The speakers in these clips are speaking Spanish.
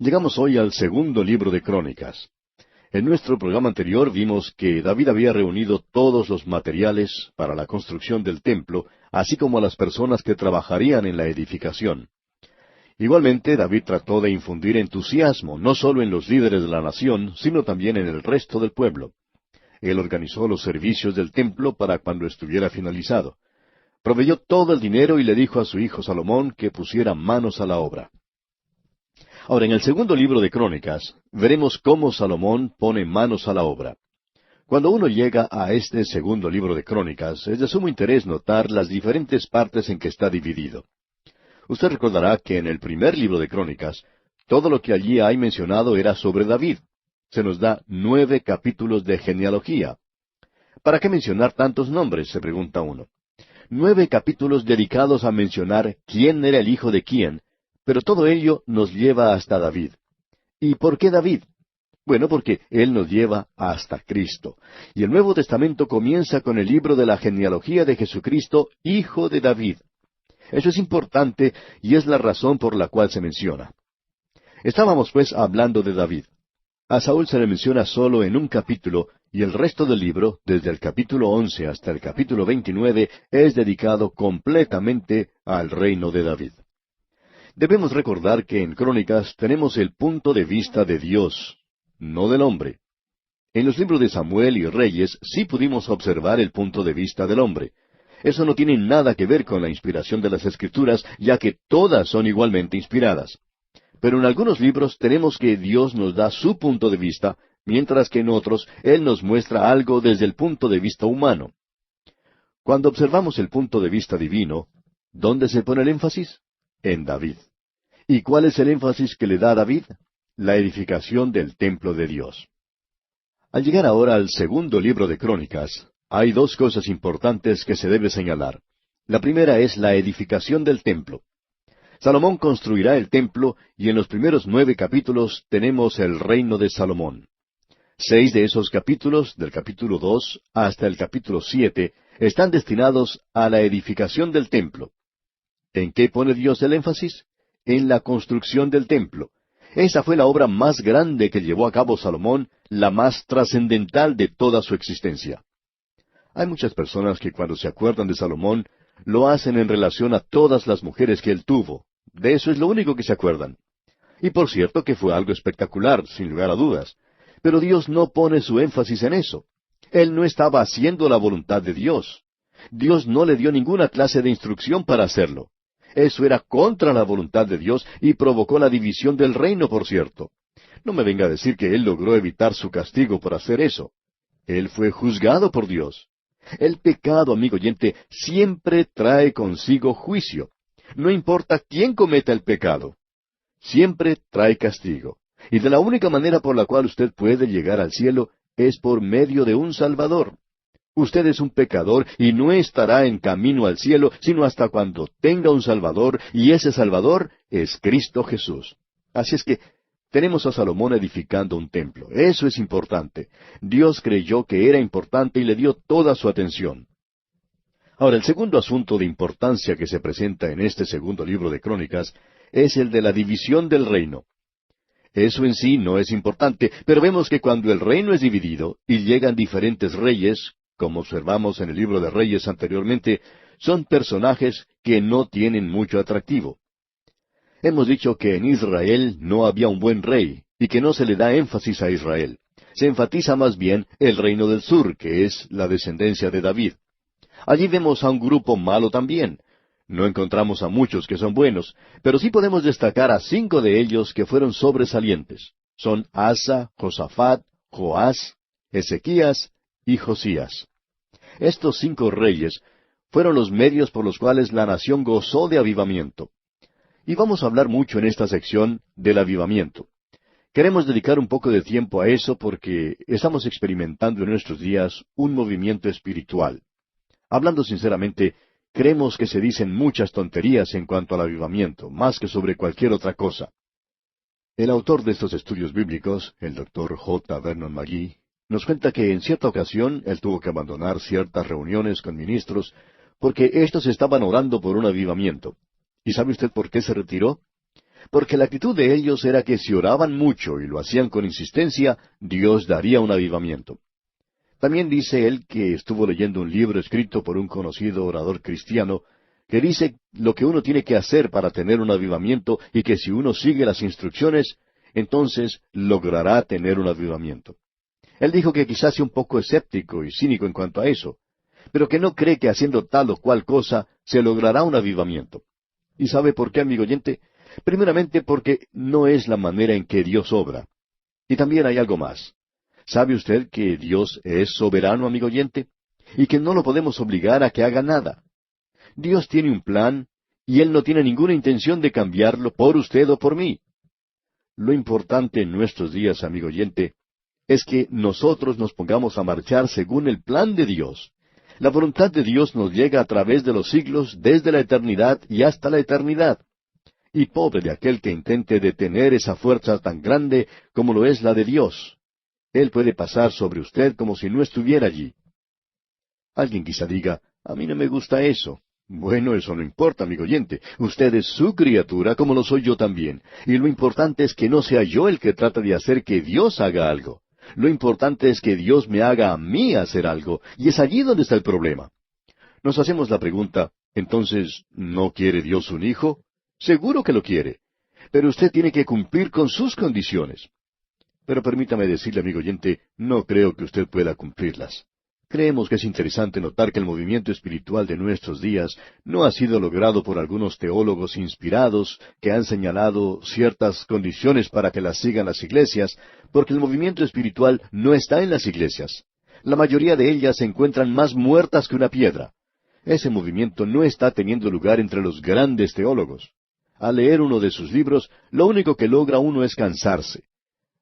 Llegamos hoy al segundo libro de Crónicas. En nuestro programa anterior vimos que David había reunido todos los materiales para la construcción del templo, así como a las personas que trabajarían en la edificación. Igualmente, David trató de infundir entusiasmo, no solo en los líderes de la nación, sino también en el resto del pueblo. Él organizó los servicios del templo para cuando estuviera finalizado. Proveyó todo el dinero y le dijo a su hijo Salomón que pusiera manos a la obra. Ahora, en el segundo libro de Crónicas, veremos cómo Salomón pone manos a la obra. Cuando uno llega a este segundo libro de Crónicas, es de sumo interés notar las diferentes partes en que está dividido. Usted recordará que en el primer libro de Crónicas, todo lo que allí hay mencionado era sobre David. Se nos da 9 capítulos de genealogía. ¿Para qué mencionar tantos nombres?, se pregunta uno. 9 capítulos dedicados a mencionar quién era el hijo de quién, pero todo ello nos lleva hasta David. ¿Y por qué David? Bueno, porque él nos lleva hasta Cristo. Y el Nuevo Testamento comienza con el libro de la genealogía de Jesucristo, hijo de David. Eso es importante y es la razón por la cual se menciona. Estábamos pues hablando de David. A Saúl se le menciona solo en un capítulo, y el resto del libro, desde el capítulo 11 hasta el capítulo 29, es dedicado completamente al reino de David. Debemos recordar que en Crónicas tenemos el punto de vista de Dios, no del hombre. En los libros de Samuel y Reyes sí pudimos observar el punto de vista del hombre. Eso no tiene nada que ver con la inspiración de las Escrituras, ya que todas son igualmente inspiradas. Pero en algunos libros tenemos que Dios nos da su punto de vista, mientras que en otros Él nos muestra algo desde el punto de vista humano. Cuando observamos el punto de vista divino, ¿dónde se pone el énfasis? En David. ¿Y cuál es el énfasis que le da a David? La edificación del templo de Dios. Al llegar ahora al segundo libro de Crónicas, hay 2 cosas importantes que se debe señalar. La primera es la edificación del templo. Salomón construirá el templo y en los primeros 9 capítulos tenemos el reino de Salomón. 6 de esos capítulos, del capítulo 2 hasta el capítulo 7, están destinados a la edificación del templo. ¿En qué pone Dios el énfasis? En la construcción del templo. Esa fue la obra más grande que llevó a cabo Salomón, la más trascendental de toda su existencia. Hay muchas personas que cuando se acuerdan de Salomón, lo hacen en relación a todas las mujeres que él tuvo. De eso es lo único que se acuerdan. Y por cierto que fue algo espectacular, sin lugar a dudas. Pero Dios no pone su énfasis en eso. Él no estaba haciendo la voluntad de Dios. Dios no le dio ninguna clase de instrucción para hacerlo. Eso era contra la voluntad de Dios y provocó la división del reino, por cierto. No me venga a decir que Él logró evitar su castigo por hacer eso. Él fue juzgado por Dios. El pecado, amigo oyente, siempre trae consigo juicio. No importa quién cometa el pecado. Siempre trae castigo. Y de la única manera por la cual usted puede llegar al cielo es por medio de un Salvador. Usted es un pecador y no estará en camino al cielo sino hasta cuando tenga un Salvador, y ese Salvador es Cristo Jesús. Así es que tenemos a Salomón edificando un templo. Eso es importante. Dios creyó que era importante y le dio toda su atención. Ahora, el segundo asunto de importancia que se presenta en este segundo libro de Crónicas es el de la división del reino. Eso en sí no es importante, pero vemos que cuando el reino es dividido y llegan diferentes reyes, como observamos en el libro de Reyes anteriormente, son personajes que no tienen mucho atractivo. Hemos dicho que en Israel no había un buen rey, y que no se le da énfasis a Israel. Se enfatiza más bien el reino del sur, que es la descendencia de David. Allí vemos a un grupo malo también. No encontramos a muchos que son buenos, pero sí podemos destacar a 5 de ellos que fueron sobresalientes. Son Asa, Josafat, Joás, Ezequías y Josías. Estos 5 reyes fueron los medios por los cuales la nación gozó de avivamiento. Y vamos a hablar mucho en esta sección del avivamiento. Queremos dedicar un poco de tiempo a eso porque estamos experimentando en nuestros días un movimiento espiritual. Hablando sinceramente, creemos que se dicen muchas tonterías en cuanto al avivamiento, más que sobre cualquier otra cosa. El autor de estos estudios bíblicos, el Dr. J. Vernon McGee, nos cuenta que en cierta ocasión él tuvo que abandonar ciertas reuniones con ministros porque éstos estaban orando por un avivamiento. ¿Y sabe usted por qué se retiró? porque la actitud de ellos era que si oraban mucho y lo hacían con insistencia, Dios daría un avivamiento. También dice él que estuvo leyendo un libro escrito por un conocido orador cristiano, que dice lo que uno tiene que hacer para tener un avivamiento y que si uno sigue las instrucciones, entonces logrará tener un avivamiento. Él dijo que quizás sea un poco escéptico y cínico en cuanto a eso, pero que no cree que haciendo tal o cual cosa se logrará un avivamiento. ¿Y sabe por qué, amigo oyente? Primeramente porque no es la manera en que Dios obra. Y también hay algo más. ¿Sabe usted que Dios es soberano, amigo oyente? Y que no lo podemos obligar a que haga nada. Dios tiene un plan y Él no tiene ninguna intención de cambiarlo por usted o por mí. Lo importante en nuestros días, amigo oyente, es que nosotros nos pongamos a marchar según el plan de Dios. La voluntad de Dios nos llega a través de los siglos, desde la eternidad y hasta la eternidad. Y pobre de aquel que intente detener esa fuerza tan grande como lo es la de Dios. Él puede pasar sobre usted como si no estuviera allí. Alguien quizá diga, a mí no me gusta eso. Bueno, eso no importa, amigo oyente. Usted es su criatura como lo soy yo también. Y lo importante es que no sea yo el que trata de hacer que Dios haga algo. Lo importante es que Dios me haga a mí hacer algo. Y es allí donde está el problema. Nos hacemos la pregunta, entonces, ¿no quiere Dios un hijo? Seguro que lo quiere. Pero usted tiene que cumplir con sus condiciones. Pero permítame decirle, amigo oyente, no creo que usted pueda cumplirlas. Creemos que es interesante notar que el movimiento espiritual de nuestros días no ha sido logrado por algunos teólogos inspirados que han señalado ciertas condiciones para que las sigan las iglesias, porque el movimiento espiritual no está en las iglesias. La mayoría de ellas se encuentran más muertas que una piedra. Ese movimiento no está teniendo lugar entre los grandes teólogos. Al leer uno de sus libros, lo único que logra uno es cansarse.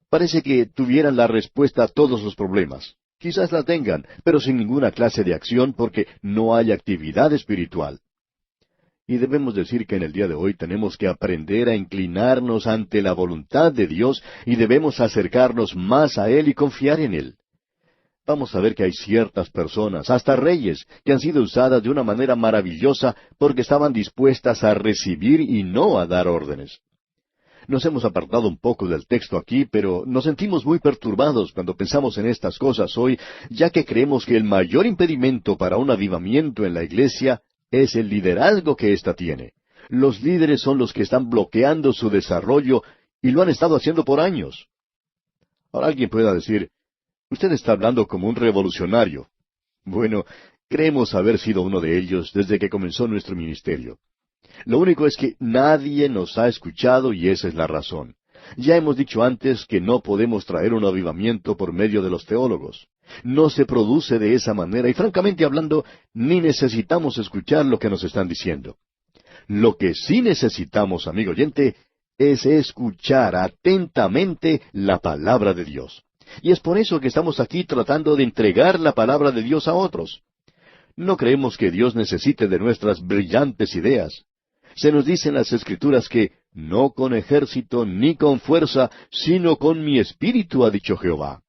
Parece que tuvieran la respuesta a todos los problemas. Quizás la tengan, pero sin ninguna clase de acción porque no hay actividad espiritual. Y debemos decir que en el día de hoy tenemos que aprender a inclinarnos ante la voluntad de Dios y debemos acercarnos más a Él y confiar en Él. Vamos a ver que hay ciertas personas, hasta reyes, que han sido usadas de una manera maravillosa porque estaban dispuestas a recibir y no a dar órdenes. Nos hemos apartado un poco del texto aquí, pero nos sentimos muy perturbados cuando pensamos en estas cosas hoy, ya que creemos que el mayor impedimento para un avivamiento en la iglesia es el liderazgo que ésta tiene. Los líderes son los que están bloqueando su desarrollo y lo han estado haciendo por años. Ahora alguien pueda decir, usted está hablando como un revolucionario. Bueno, creemos haber sido uno de ellos desde que comenzó nuestro ministerio. Lo único es que nadie nos ha escuchado y esa es la razón. Ya hemos dicho antes que no podemos traer un avivamiento por medio de los teólogos. No se produce de esa manera y francamente hablando, ni necesitamos escuchar lo que nos están diciendo. Lo que sí necesitamos, amigo oyente, es escuchar atentamente la palabra de Dios. Y es por eso que estamos aquí tratando de entregar la palabra de Dios a otros. No creemos que Dios necesite de nuestras brillantes ideas. Se nos dice en las Escrituras que no con ejército ni con fuerza, sino con mi espíritu, ha dicho Jehová.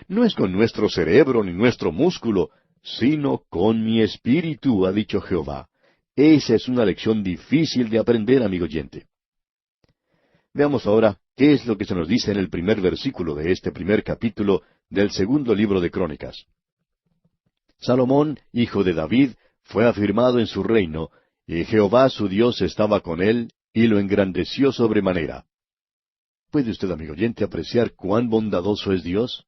No es con nuestro cerebro ni nuestro músculo, sino con mi espíritu, ha dicho Jehová. Esa es una lección difícil de aprender, amigo oyente. Veamos ahora qué es lo que se nos dice en el primer versículo de este primer capítulo del segundo libro de Crónicas. Salomón, hijo de David, fue afirmado en su reino, y Jehová su Dios estaba con él, y lo engrandeció sobremanera. ¿Puede usted, amigo oyente, apreciar cuán bondadoso es Dios?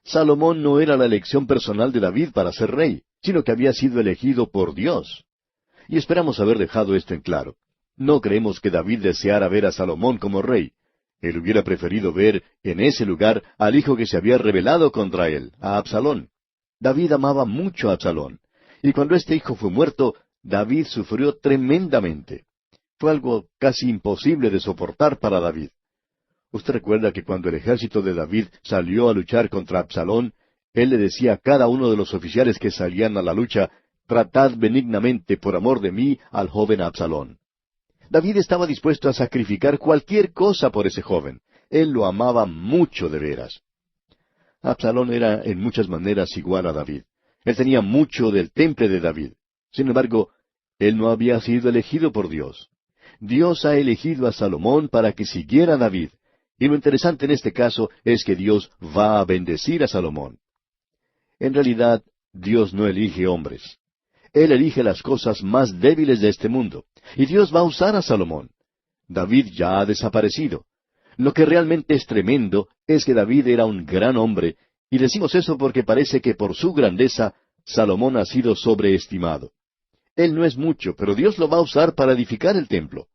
Salomón no era la elección personal de David para ser rey, sino que había sido elegido por Dios. Y esperamos haber dejado esto en claro. No creemos que David deseara ver a Salomón como rey. Él hubiera preferido ver en ese lugar al hijo que se había rebelado contra él, a Absalón. David amaba mucho a Absalón, y cuando este hijo fue muerto, David sufrió tremendamente. Fue algo casi imposible de soportar para David. Usted recuerda que cuando el ejército de David salió a luchar contra Absalón, él le decía a cada uno de los oficiales que salían a la lucha, tratad benignamente por amor de mí al joven Absalón. David estaba dispuesto a sacrificar cualquier cosa por ese joven. Él lo amaba mucho de veras. Absalón era en muchas maneras igual a David. Él tenía mucho del temple de David. Sin embargo, él no había sido elegido por Dios. Dios ha elegido a Salomón para que siguiera a David. Y lo interesante en este caso es que Dios va a bendecir a Salomón. En realidad, Dios no elige hombres. Él elige las cosas más débiles de este mundo. Y Dios va a usar a Salomón. David ya ha desaparecido. Lo que realmente es tremendo es que David era un gran hombre, y decimos eso porque parece que por su grandeza Salomón ha sido sobreestimado. Él no es mucho, pero Dios lo va a usar para edificar el templo.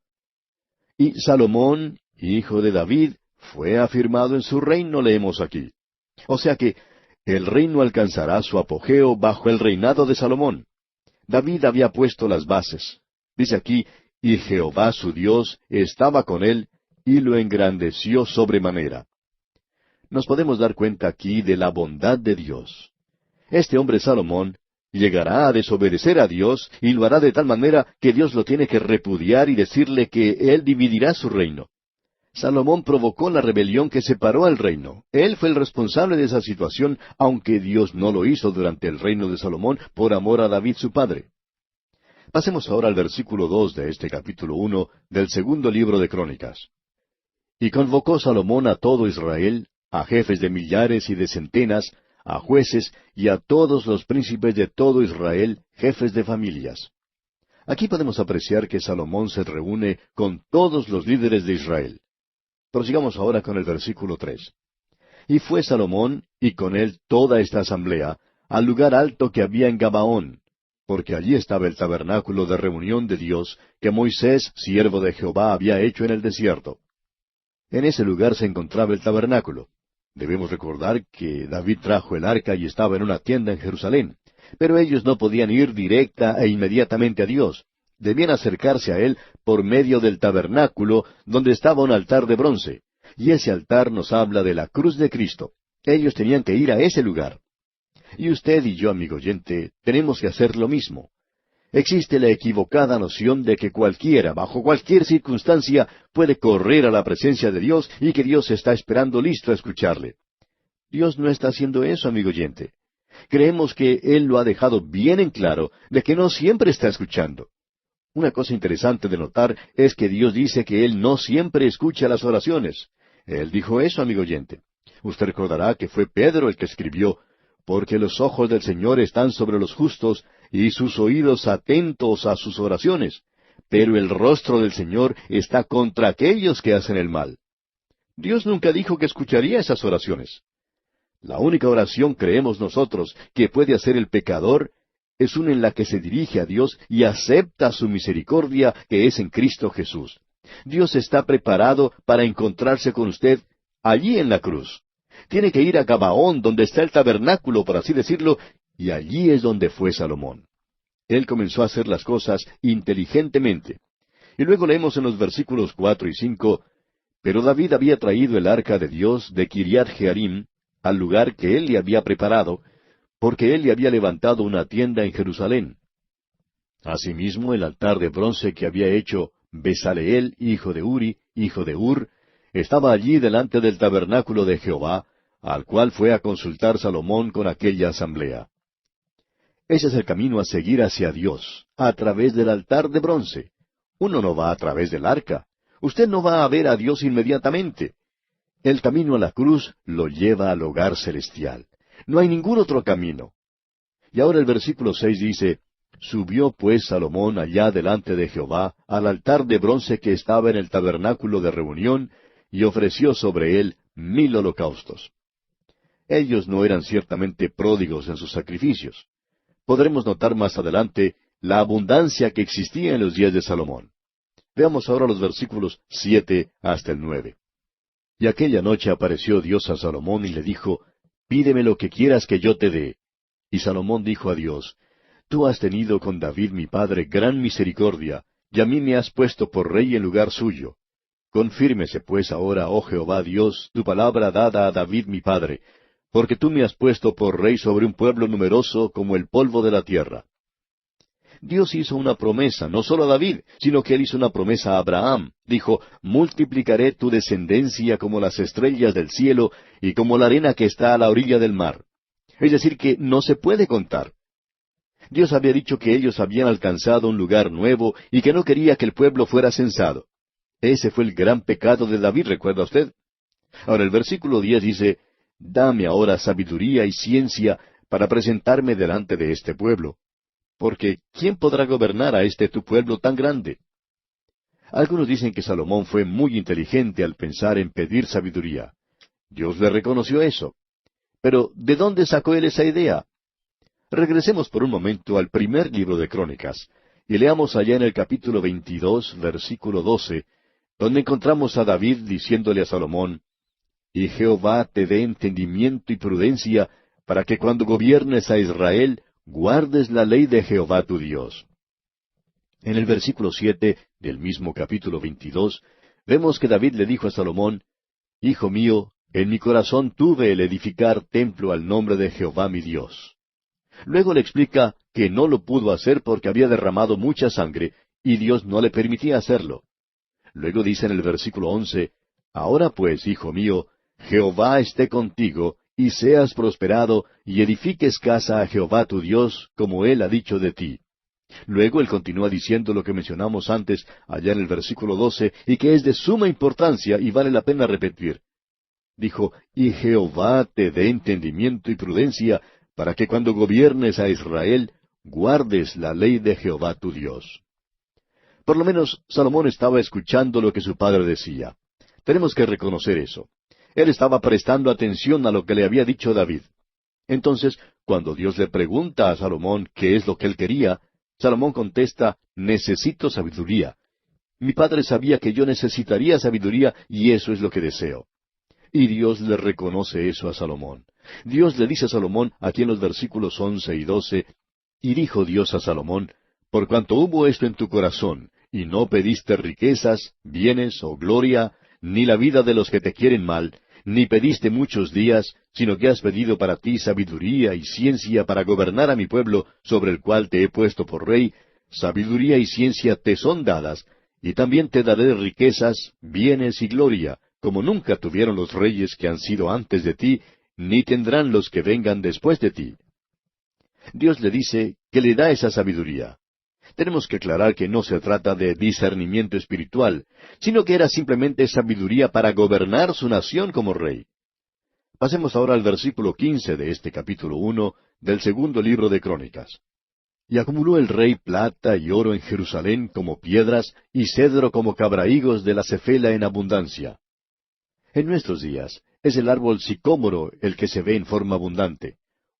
Y Salomón, hijo de David, fue afirmado en su reino, leemos aquí. O sea que el reino alcanzará su apogeo bajo el reinado de Salomón. David había puesto las bases. Dice aquí, y Jehová su Dios estaba con él, y lo engrandeció sobremanera. Nos podemos dar cuenta aquí de la bondad de Dios. Este hombre Salomón llegará a desobedecer a Dios, y lo hará de tal manera que Dios lo tiene que repudiar y decirle que él dividirá su reino. Salomón provocó la rebelión que separó al reino. Él fue el responsable de esa situación, aunque Dios no lo hizo durante el reino de Salomón por amor a David su padre. Pasemos ahora al versículo 2 de este capítulo 1 del segundo libro de Crónicas. Y convocó Salomón a todo Israel, a jefes de millares y de centenas, a jueces y a todos los príncipes de todo Israel, jefes de familias. Aquí podemos apreciar que Salomón se reúne con todos los líderes de Israel. Prosigamos ahora con el versículo 3. Y fue Salomón, y con él toda esta asamblea, al lugar alto que había en Gabaón, porque allí estaba el tabernáculo de reunión de Dios, que Moisés, siervo de Jehová, había hecho en el desierto. En ese lugar se encontraba el tabernáculo. Debemos recordar que David trajo el arca y estaba en una tienda en Jerusalén, pero ellos no podían ir directa e inmediatamente a Dios. Debían acercarse a Él por medio del tabernáculo, donde estaba un altar de bronce. Y ese altar nos habla de la cruz de Cristo. Ellos tenían que ir a ese lugar. Y usted y yo, amigo oyente, tenemos que hacer lo mismo. Existe la equivocada noción de que cualquiera, bajo cualquier circunstancia, puede correr a la presencia de Dios y que Dios está esperando listo a escucharle. Dios no está haciendo eso, amigo oyente. Creemos que Él lo ha dejado bien en claro de que no siempre está escuchando. Una cosa interesante de notar es que Dios dice que Él no siempre escucha las oraciones. Él dijo eso, amigo oyente. Usted recordará que fue Pedro el que escribió, porque los ojos del Señor están sobre los justos, y sus oídos atentos a sus oraciones, pero el rostro del Señor está contra aquellos que hacen el mal. Dios nunca dijo que escucharía esas oraciones. La única oración, creemos nosotros, que puede hacer el pecador, es una en la que se dirige a Dios y acepta su misericordia que es en Cristo Jesús. Dios está preparado para encontrarse con usted allí en la cruz. Tiene que ir a Gabaón, donde está el tabernáculo, por así decirlo, y allí es donde fue Salomón. Él comenzó a hacer las cosas inteligentemente. Y luego leemos en los versículos 4 y 5, pero David había traído el arca de Dios de Kiriat Jearim al lugar que él le había preparado, porque él le había levantado una tienda en Jerusalén. Asimismo, el altar de bronce que había hecho Besaleel, hijo de Uri, hijo de Ur, estaba allí delante del tabernáculo de Jehová, al cual fue a consultar Salomón con aquella asamblea. Ese es el camino a seguir hacia Dios, a través del altar de bronce. Uno no va a través del arca. Usted no va a ver a Dios inmediatamente. El camino a la cruz lo lleva al hogar celestial. No hay ningún otro camino. Y ahora el versículo 6 dice, Subió pues Salomón allá delante de Jehová al altar de bronce que estaba en el tabernáculo de reunión, y ofreció sobre él 1000 holocaustos. Ellos no eran ciertamente pródigos en sus sacrificios. Podremos notar más adelante la abundancia que existía en los días de Salomón. Veamos ahora los versículos 7 hasta el 9. Y aquella noche apareció Dios a Salomón y le dijo, Pídeme lo que quieras que yo te dé. Y Salomón dijo a Dios, Tú has tenido con David mi padre gran misericordia, y a mí me has puesto por rey en lugar suyo. Confírmese pues ahora, oh Jehová Dios, tu palabra dada a David mi padre, porque tú me has puesto por rey sobre un pueblo numeroso como el polvo de la tierra. Dios hizo una promesa, no solo a David, sino que Él hizo una promesa a Abraham. Dijo, multiplicaré tu descendencia como las estrellas del cielo y como la arena que está a la orilla del mar. Es decir, que no se puede contar. Dios había dicho que ellos habían alcanzado un lugar nuevo y que no quería que el pueblo fuera censado. Ese fue el gran pecado de David, ¿recuerda usted? Ahora el versículo 10 dice, Dame ahora sabiduría y ciencia para presentarme delante de este pueblo. Porque ¿quién podrá gobernar a este tu pueblo tan grande? Algunos dicen que Salomón fue muy inteligente al pensar en pedir sabiduría. Dios le reconoció eso. Pero ¿de dónde sacó él esa idea? Regresemos por un momento al primer libro de Crónicas, y leamos allá en el capítulo 22, versículo 12, donde encontramos a David diciéndole a Salomón, Y Jehová te dé entendimiento y prudencia, para que cuando gobiernes a Israel, guardes la ley de Jehová tu Dios. En el versículo 7 del mismo capítulo 22, vemos que David le dijo a Salomón, Hijo mío, en mi corazón tuve el edificar templo al nombre de Jehová mi Dios. Luego le explica que no lo pudo hacer porque había derramado mucha sangre, y Dios no le permitía hacerlo. Luego dice en el versículo 11, Ahora pues, hijo mío, Jehová esté contigo, y seas prosperado, y edifiques casa a Jehová tu Dios, como Él ha dicho de ti. Luego él continúa diciendo lo que mencionamos antes, allá en el versículo 12, y que es de suma importancia y vale la pena repetir. Dijo, Y Jehová te dé entendimiento y prudencia, para que cuando gobiernes a Israel, guardes la ley de Jehová tu Dios. Por lo menos Salomón estaba escuchando lo que su padre decía. Tenemos que reconocer eso. Él estaba prestando atención a lo que le había dicho David. Entonces, cuando Dios le pregunta a Salomón qué es lo que él quería, Salomón contesta, necesito sabiduría. Mi padre sabía que yo necesitaría sabiduría y eso es lo que deseo. Y Dios le reconoce eso a Salomón. Dios le dice a Salomón, aquí en los versículos 11 y 12, y dijo Dios a Salomón, por cuanto hubo esto en tu corazón, y no pediste riquezas, bienes o gloria, ni la vida de los que te quieren mal, ni pediste muchos días, sino que has pedido para ti sabiduría y ciencia para gobernar a mi pueblo, sobre el cual te he puesto por rey, sabiduría y ciencia te son dadas, y también te daré riquezas, bienes y gloria, como nunca tuvieron los reyes que han sido antes de ti, ni tendrán los que vengan después de ti. Dios le dice que le da esa sabiduría. Tenemos que aclarar que no se trata de discernimiento espiritual, sino que era simplemente sabiduría para gobernar su nación como rey. Pasemos ahora al versículo 15 de este capítulo 1 del segundo libro de Crónicas. Y acumuló el rey plata y oro en Jerusalén como piedras, y cedro como cabrahigos de la cefela en abundancia. En nuestros días es el árbol sicómoro el que se ve en forma abundante.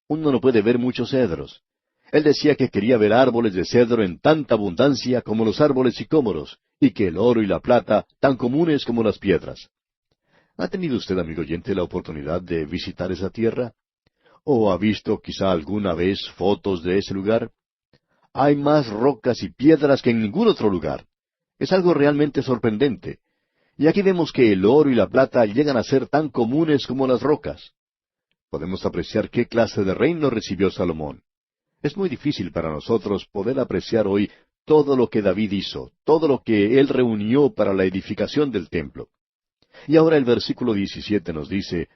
Uno no puede ver muchos cedros. Él decía que quería ver árboles de cedro en tanta abundancia como los árboles sicómoros, y que el oro y la plata tan comunes como las piedras. ¿Ha tenido usted, amigo oyente, la oportunidad de visitar esa tierra? ¿O ha visto quizá alguna vez fotos de ese lugar? Hay más rocas y piedras que en ningún otro lugar. Es algo realmente sorprendente. Y aquí vemos que el oro y la plata llegan a ser tan comunes como las rocas. Podemos apreciar qué clase de reino recibió Salomón. Es muy difícil para nosotros poder apreciar hoy todo lo que David hizo, todo lo que él reunió para la edificación del templo. Y ahora el versículo 17 nos dice,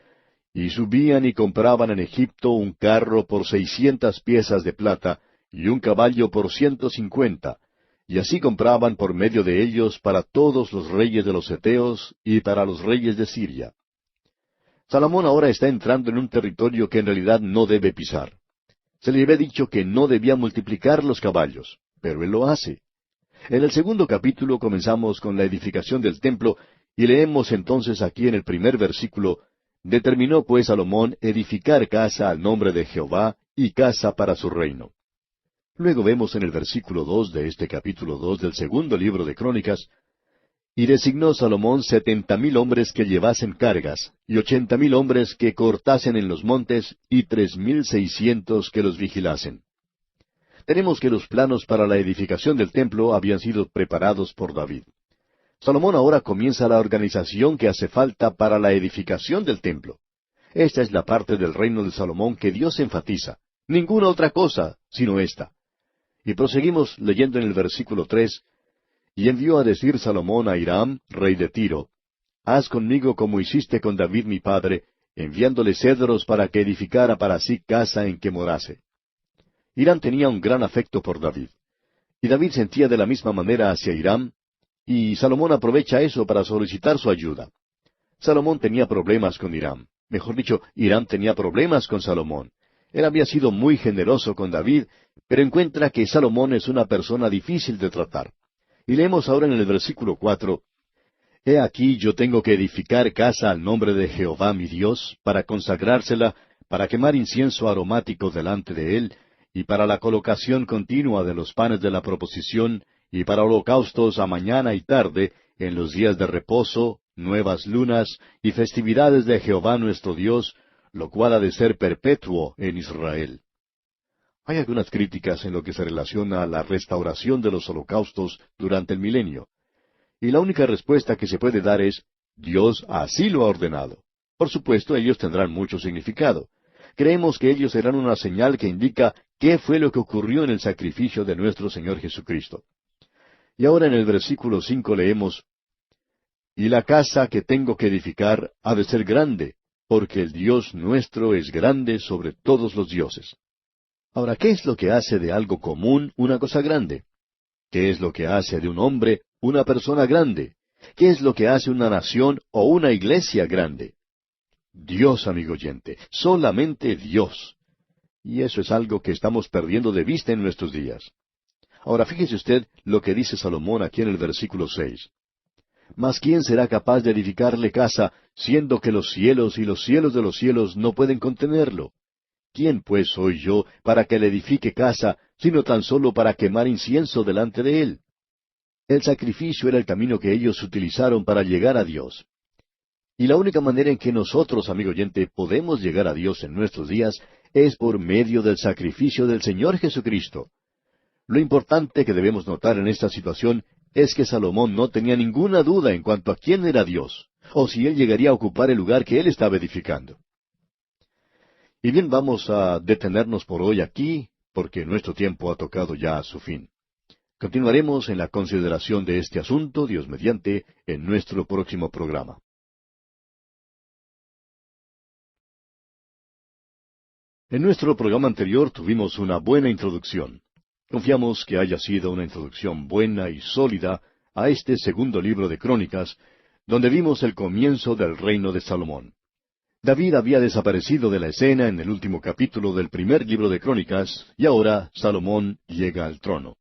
Y subían y compraban en Egipto un carro por 600 piezas de plata, y un caballo por 150, y así compraban por medio de ellos para todos los reyes de los heteos y para los reyes de Siria. Salomón ahora está entrando en un territorio que en realidad no debe pisar. Se le había dicho que no debía multiplicar los caballos, pero él lo hace. En el segundo capítulo comenzamos con la edificación del templo, y leemos entonces aquí en el primer versículo, Determinó pues Salomón edificar casa al nombre de Jehová, y casa para su reino. Luego vemos en el versículo 2 de este capítulo 2 del segundo libro de Crónicas, Y designó Salomón 70,000 hombres que llevasen cargas, y 80,000 hombres que cortasen en los montes, y 3,600 que los vigilasen. Tenemos que los planos para la edificación del templo habían sido preparados por David. Salomón ahora comienza la organización que hace falta para la edificación del templo. Esta es la parte del reino de Salomón que Dios enfatiza. Ninguna otra cosa, sino esta. Y proseguimos leyendo en el versículo 3, Y envió a decir Salomón a Hiram, rey de Tiro, Haz conmigo como hiciste con David mi padre, enviándole cedros para que edificara para sí casa en que morase. Hiram tenía un gran afecto por David. Y David sentía de la misma manera hacia Hiram, y Salomón aprovecha eso para solicitar su ayuda. Salomón tenía problemas con Hiram. Mejor dicho, Hiram tenía problemas con Salomón. Él había sido muy generoso con David, pero encuentra que Salomón es una persona difícil de tratar. Y leemos ahora en el versículo 4, He aquí yo tengo que edificar casa al nombre de Jehová mi Dios, para consagrársela, para quemar incienso aromático delante de él, y para la colocación continua de los panes de la proposición, y para holocaustos a mañana y tarde, en los días de reposo, nuevas lunas, y festividades de Jehová nuestro Dios, lo cual ha de ser perpetuo en Israel. Hay algunas críticas en lo que se relaciona a la restauración de los holocaustos durante el milenio. Y la única respuesta que se puede dar es, Dios así lo ha ordenado. Por supuesto, ellos tendrán mucho significado. Creemos que ellos serán una señal que indica qué fue lo que ocurrió en el sacrificio de nuestro Señor Jesucristo. Y ahora en el versículo 5 leemos, Y la casa que tengo que edificar ha de ser grande, porque el Dios nuestro es grande sobre todos los dioses. Ahora, ¿qué es lo que hace de algo común una cosa grande? ¿Qué es lo que hace de un hombre una persona grande? ¿Qué es lo que hace una nación o una iglesia grande? Dios, amigo oyente, solamente Dios. Y eso es algo que estamos perdiendo de vista en nuestros días. Ahora fíjese usted lo que dice Salomón aquí en el versículo 6. Mas ¿quién será capaz de edificarle casa, siendo que los cielos y los cielos de los cielos no pueden contenerlo? ¿Quién pues soy yo para que le edifique casa, sino tan solo para quemar incienso delante de él? El sacrificio era el camino que ellos utilizaron para llegar a Dios. Y la única manera en que nosotros, amigo oyente, podemos llegar a Dios en nuestros días es por medio del sacrificio del Señor Jesucristo. Lo importante que debemos notar en esta situación es que Salomón no tenía ninguna duda en cuanto a quién era Dios, o si él llegaría a ocupar el lugar que él estaba edificando. Y bien, vamos a detenernos por hoy aquí, porque nuestro tiempo ha tocado ya a su fin. Continuaremos en la consideración de este asunto, Dios mediante, en nuestro próximo programa. En nuestro programa anterior tuvimos una buena introducción. Confiamos que haya sido una introducción buena y sólida a este segundo libro de Crónicas, donde vimos el comienzo del reino de Salomón. David había desaparecido de la escena en el último capítulo del primer libro de Crónicas, y ahora Salomón llega al trono.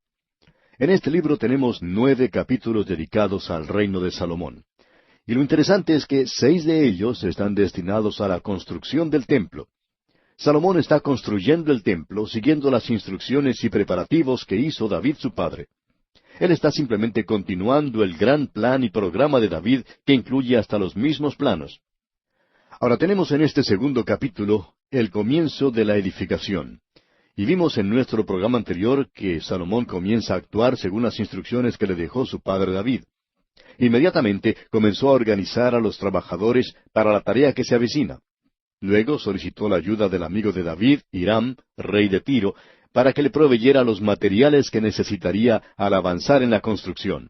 En este libro tenemos 9 capítulos dedicados al reino de Salomón. Y lo interesante es que 6 de ellos están destinados a la construcción del templo. Salomón está construyendo el templo siguiendo las instrucciones y preparativos que hizo David su padre. Él está simplemente continuando el gran plan y programa de David que incluye hasta los mismos planos. Ahora tenemos en este segundo capítulo el comienzo de la edificación. Y vimos en nuestro programa anterior que Salomón comienza a actuar según las instrucciones que le dejó su padre David. Inmediatamente comenzó a organizar a los trabajadores para la tarea que se avecina. Luego solicitó la ayuda del amigo de David, Hiram, rey de Tiro, para que le proveyera los materiales que necesitaría al avanzar en la construcción.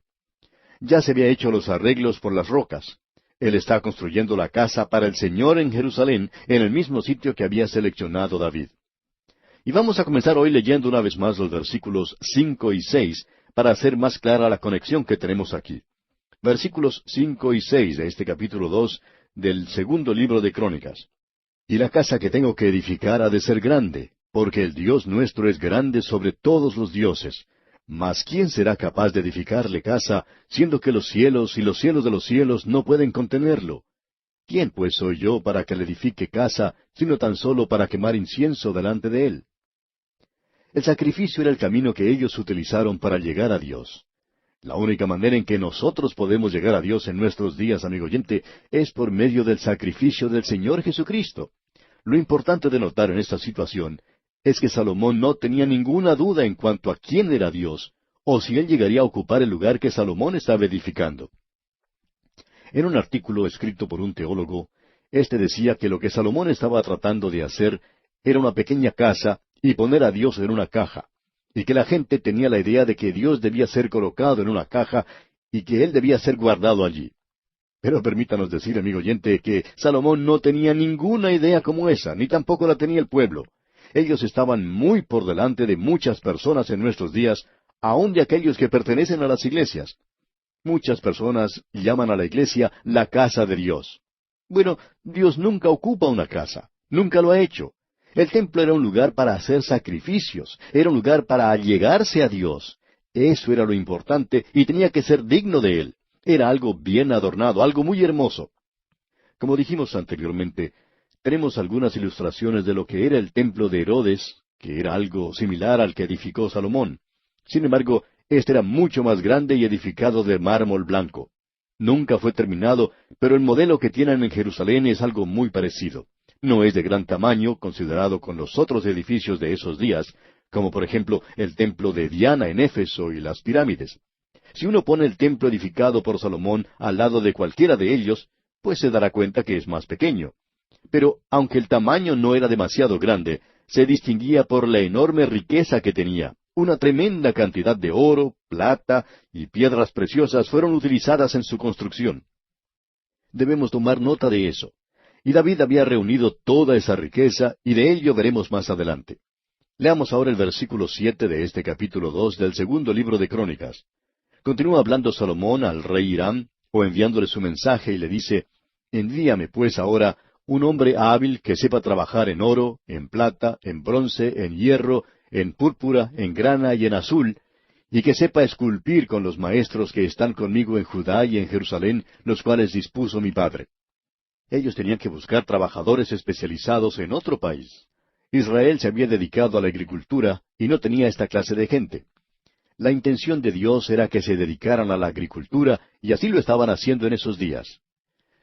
Ya se había hecho los arreglos por las rocas. Él está construyendo la casa para el Señor en Jerusalén, en el mismo sitio que había seleccionado David. Y vamos a comenzar hoy leyendo una vez más los versículos 5 y 6 para hacer más clara la conexión que tenemos aquí. Versículos 5 y 6 de este capítulo 2 del segundo libro de Crónicas. Y la casa que tengo que edificar ha de ser grande, porque el Dios nuestro es grande sobre todos los dioses. Mas ¿quién será capaz de edificarle casa, siendo que los cielos y los cielos de los cielos no pueden contenerlo? ¿Quién pues soy yo para que le edifique casa, sino tan solo para quemar incienso delante de él? El sacrificio era el camino que ellos utilizaron para llegar a Dios. La única manera en que nosotros podemos llegar a Dios en nuestros días, amigo oyente, es por medio del sacrificio del Señor Jesucristo. Lo importante de notar en esta situación es que Salomón no tenía ninguna duda en cuanto a quién era Dios, o si él llegaría a ocupar el lugar que Salomón estaba edificando. En un artículo escrito por un teólogo, éste decía que lo que Salomón estaba tratando de hacer era una pequeña casa y poner a Dios en una caja, y que la gente tenía la idea de que Dios debía ser colocado en una caja y que Él debía ser guardado allí. Pero permítanos decir, amigo oyente, que Salomón no tenía ninguna idea como esa, ni tampoco la tenía el pueblo. Ellos estaban muy por delante de muchas personas en nuestros días, aun de aquellos que pertenecen a las iglesias. Muchas personas llaman a la iglesia la casa de Dios. Bueno, Dios nunca ocupa una casa, nunca lo ha hecho. El templo era un lugar para hacer sacrificios, era un lugar para allegarse a Dios. Eso era lo importante y tenía que ser digno de Él. Era algo bien adornado, algo muy hermoso. Como dijimos anteriormente, tenemos algunas ilustraciones de lo que era el templo de Herodes, que era algo similar al que edificó Salomón. Sin embargo, este era mucho más grande y edificado de mármol blanco. Nunca fue terminado, pero el modelo que tienen en Jerusalén es algo muy parecido. No es de gran tamaño considerado con los otros edificios de esos días, como por ejemplo el templo de Diana en Éfeso y las pirámides. Si uno pone el templo edificado por Salomón al lado de cualquiera de ellos, pues se dará cuenta que es más pequeño. Pero aunque el tamaño no era demasiado grande, se distinguía por la enorme riqueza que tenía. Una tremenda cantidad de oro, plata y piedras preciosas fueron utilizadas en su construcción. Debemos tomar nota de eso. Y David había reunido toda esa riqueza, y de ello veremos más adelante. Leamos ahora el versículo 7 de este capítulo 2 del segundo libro de Crónicas. Continúa hablando Salomón al rey Hiram, o enviándole su mensaje, y le dice, «Envíame pues ahora un hombre hábil que sepa trabajar en oro, en plata, en bronce, en hierro, en púrpura, en grana y en azul, y que sepa esculpir con los maestros que están conmigo en Judá y en Jerusalén, los cuales dispuso mi padre». Ellos tenían que buscar trabajadores especializados en otro país. Israel se había dedicado a la agricultura y no tenía esta clase de gente. La intención de Dios era que se dedicaran a la agricultura, y así lo estaban haciendo en esos días.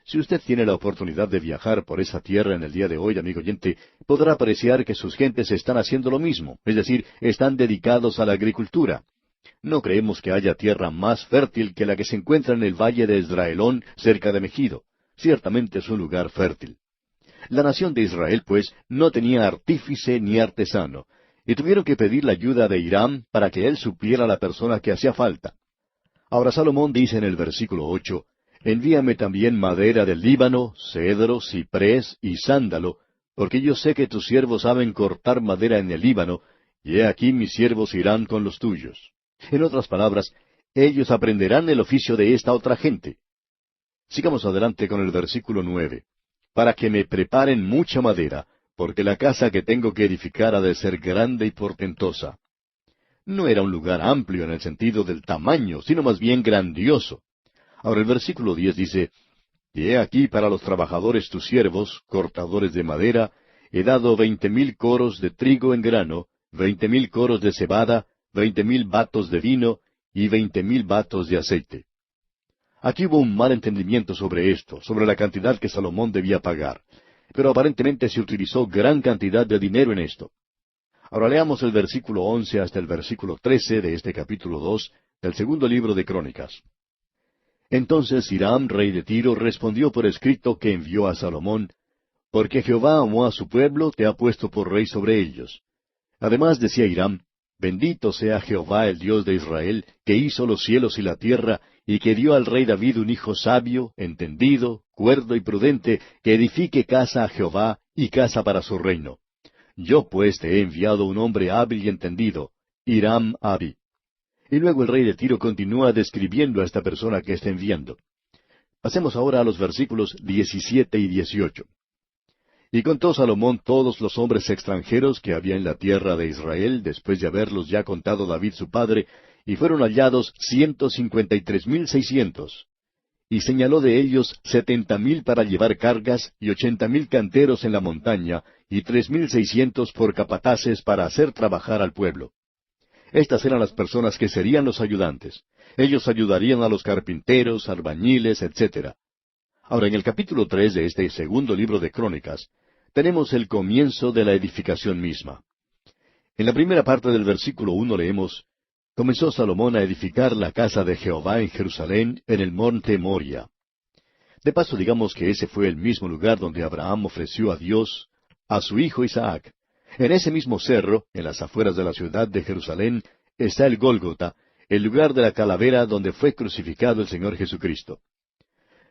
Si usted tiene la oportunidad de viajar por esa tierra en el día de hoy, amigo oyente, podrá apreciar que sus gentes están haciendo lo mismo, es decir, están dedicados a la agricultura. No creemos que haya tierra más fértil que la que se encuentra en el valle de Esdraelón, cerca de Megido. Ciertamente es un lugar fértil. La nación de Israel, pues, no tenía artífice ni artesano, y tuvieron que pedir la ayuda de Hiram para que él supliera la persona que hacía falta. Ahora Salomón dice en el versículo 8, «Envíame también madera del Líbano, cedro, ciprés y sándalo, porque yo sé que tus siervos saben cortar madera en el Líbano, y he aquí mis siervos irán con los tuyos». En otras palabras, ellos aprenderán el oficio de esta otra gente. Sigamos adelante con el versículo 9. «Para que me preparen mucha madera, porque la casa que tengo que edificar ha de ser grande y portentosa». No era un lugar amplio en el sentido del tamaño, sino más bien grandioso. Ahora el versículo 10 dice, «Y he aquí para los trabajadores tus siervos, cortadores de madera, he dado 20,000 coros de trigo en grano, 20,000 coros de cebada, 20,000 batos de vino y 20,000 batos de aceite». Aquí hubo un mal entendimiento sobre esto, sobre la cantidad que Salomón debía pagar. Pero aparentemente se utilizó gran cantidad de dinero en esto. Ahora leamos el versículo 11 hasta el versículo 13 de este capítulo 2 del segundo libro de Crónicas. Entonces Hiram, rey de Tiro, respondió por escrito que envió a Salomón, «Porque Jehová amó a su pueblo, te ha puesto por rey sobre ellos». Además decía Hiram, «Bendito sea Jehová el Dios de Israel, que hizo los cielos y la tierra, y que dio al rey David un hijo sabio, entendido, cuerdo y prudente, que edifique casa a Jehová y casa para su reino. Yo pues te he enviado un hombre hábil y entendido, Hiram Abi». Y luego el rey de Tiro continúa describiendo a esta persona que está enviando. Pasemos ahora a los versículos 17 y 18. «Y contó Salomón todos los hombres extranjeros que había en la tierra de Israel, después de haberlos ya contado David su padre, y fueron hallados 153,600. Y señaló de ellos 70,000 para llevar cargas, y 80,000 canteros en la montaña, y 3,600 por capataces para hacer trabajar al pueblo». Estas eran las personas que serían los ayudantes. Ellos ayudarían a los carpinteros, albañiles, etc. Ahora, en el capítulo 3 de este segundo libro de Crónicas, tenemos el comienzo de la edificación misma. En la primera parte del versículo 1 leemos, «Comenzó Salomón a edificar la casa de Jehová en Jerusalén, en el monte Moria». De paso, digamos que ese fue el mismo lugar donde Abraham ofreció a Dios a su hijo Isaac. En ese mismo cerro, en las afueras de la ciudad de Jerusalén, está el Gólgota, el lugar de la calavera donde fue crucificado el Señor Jesucristo.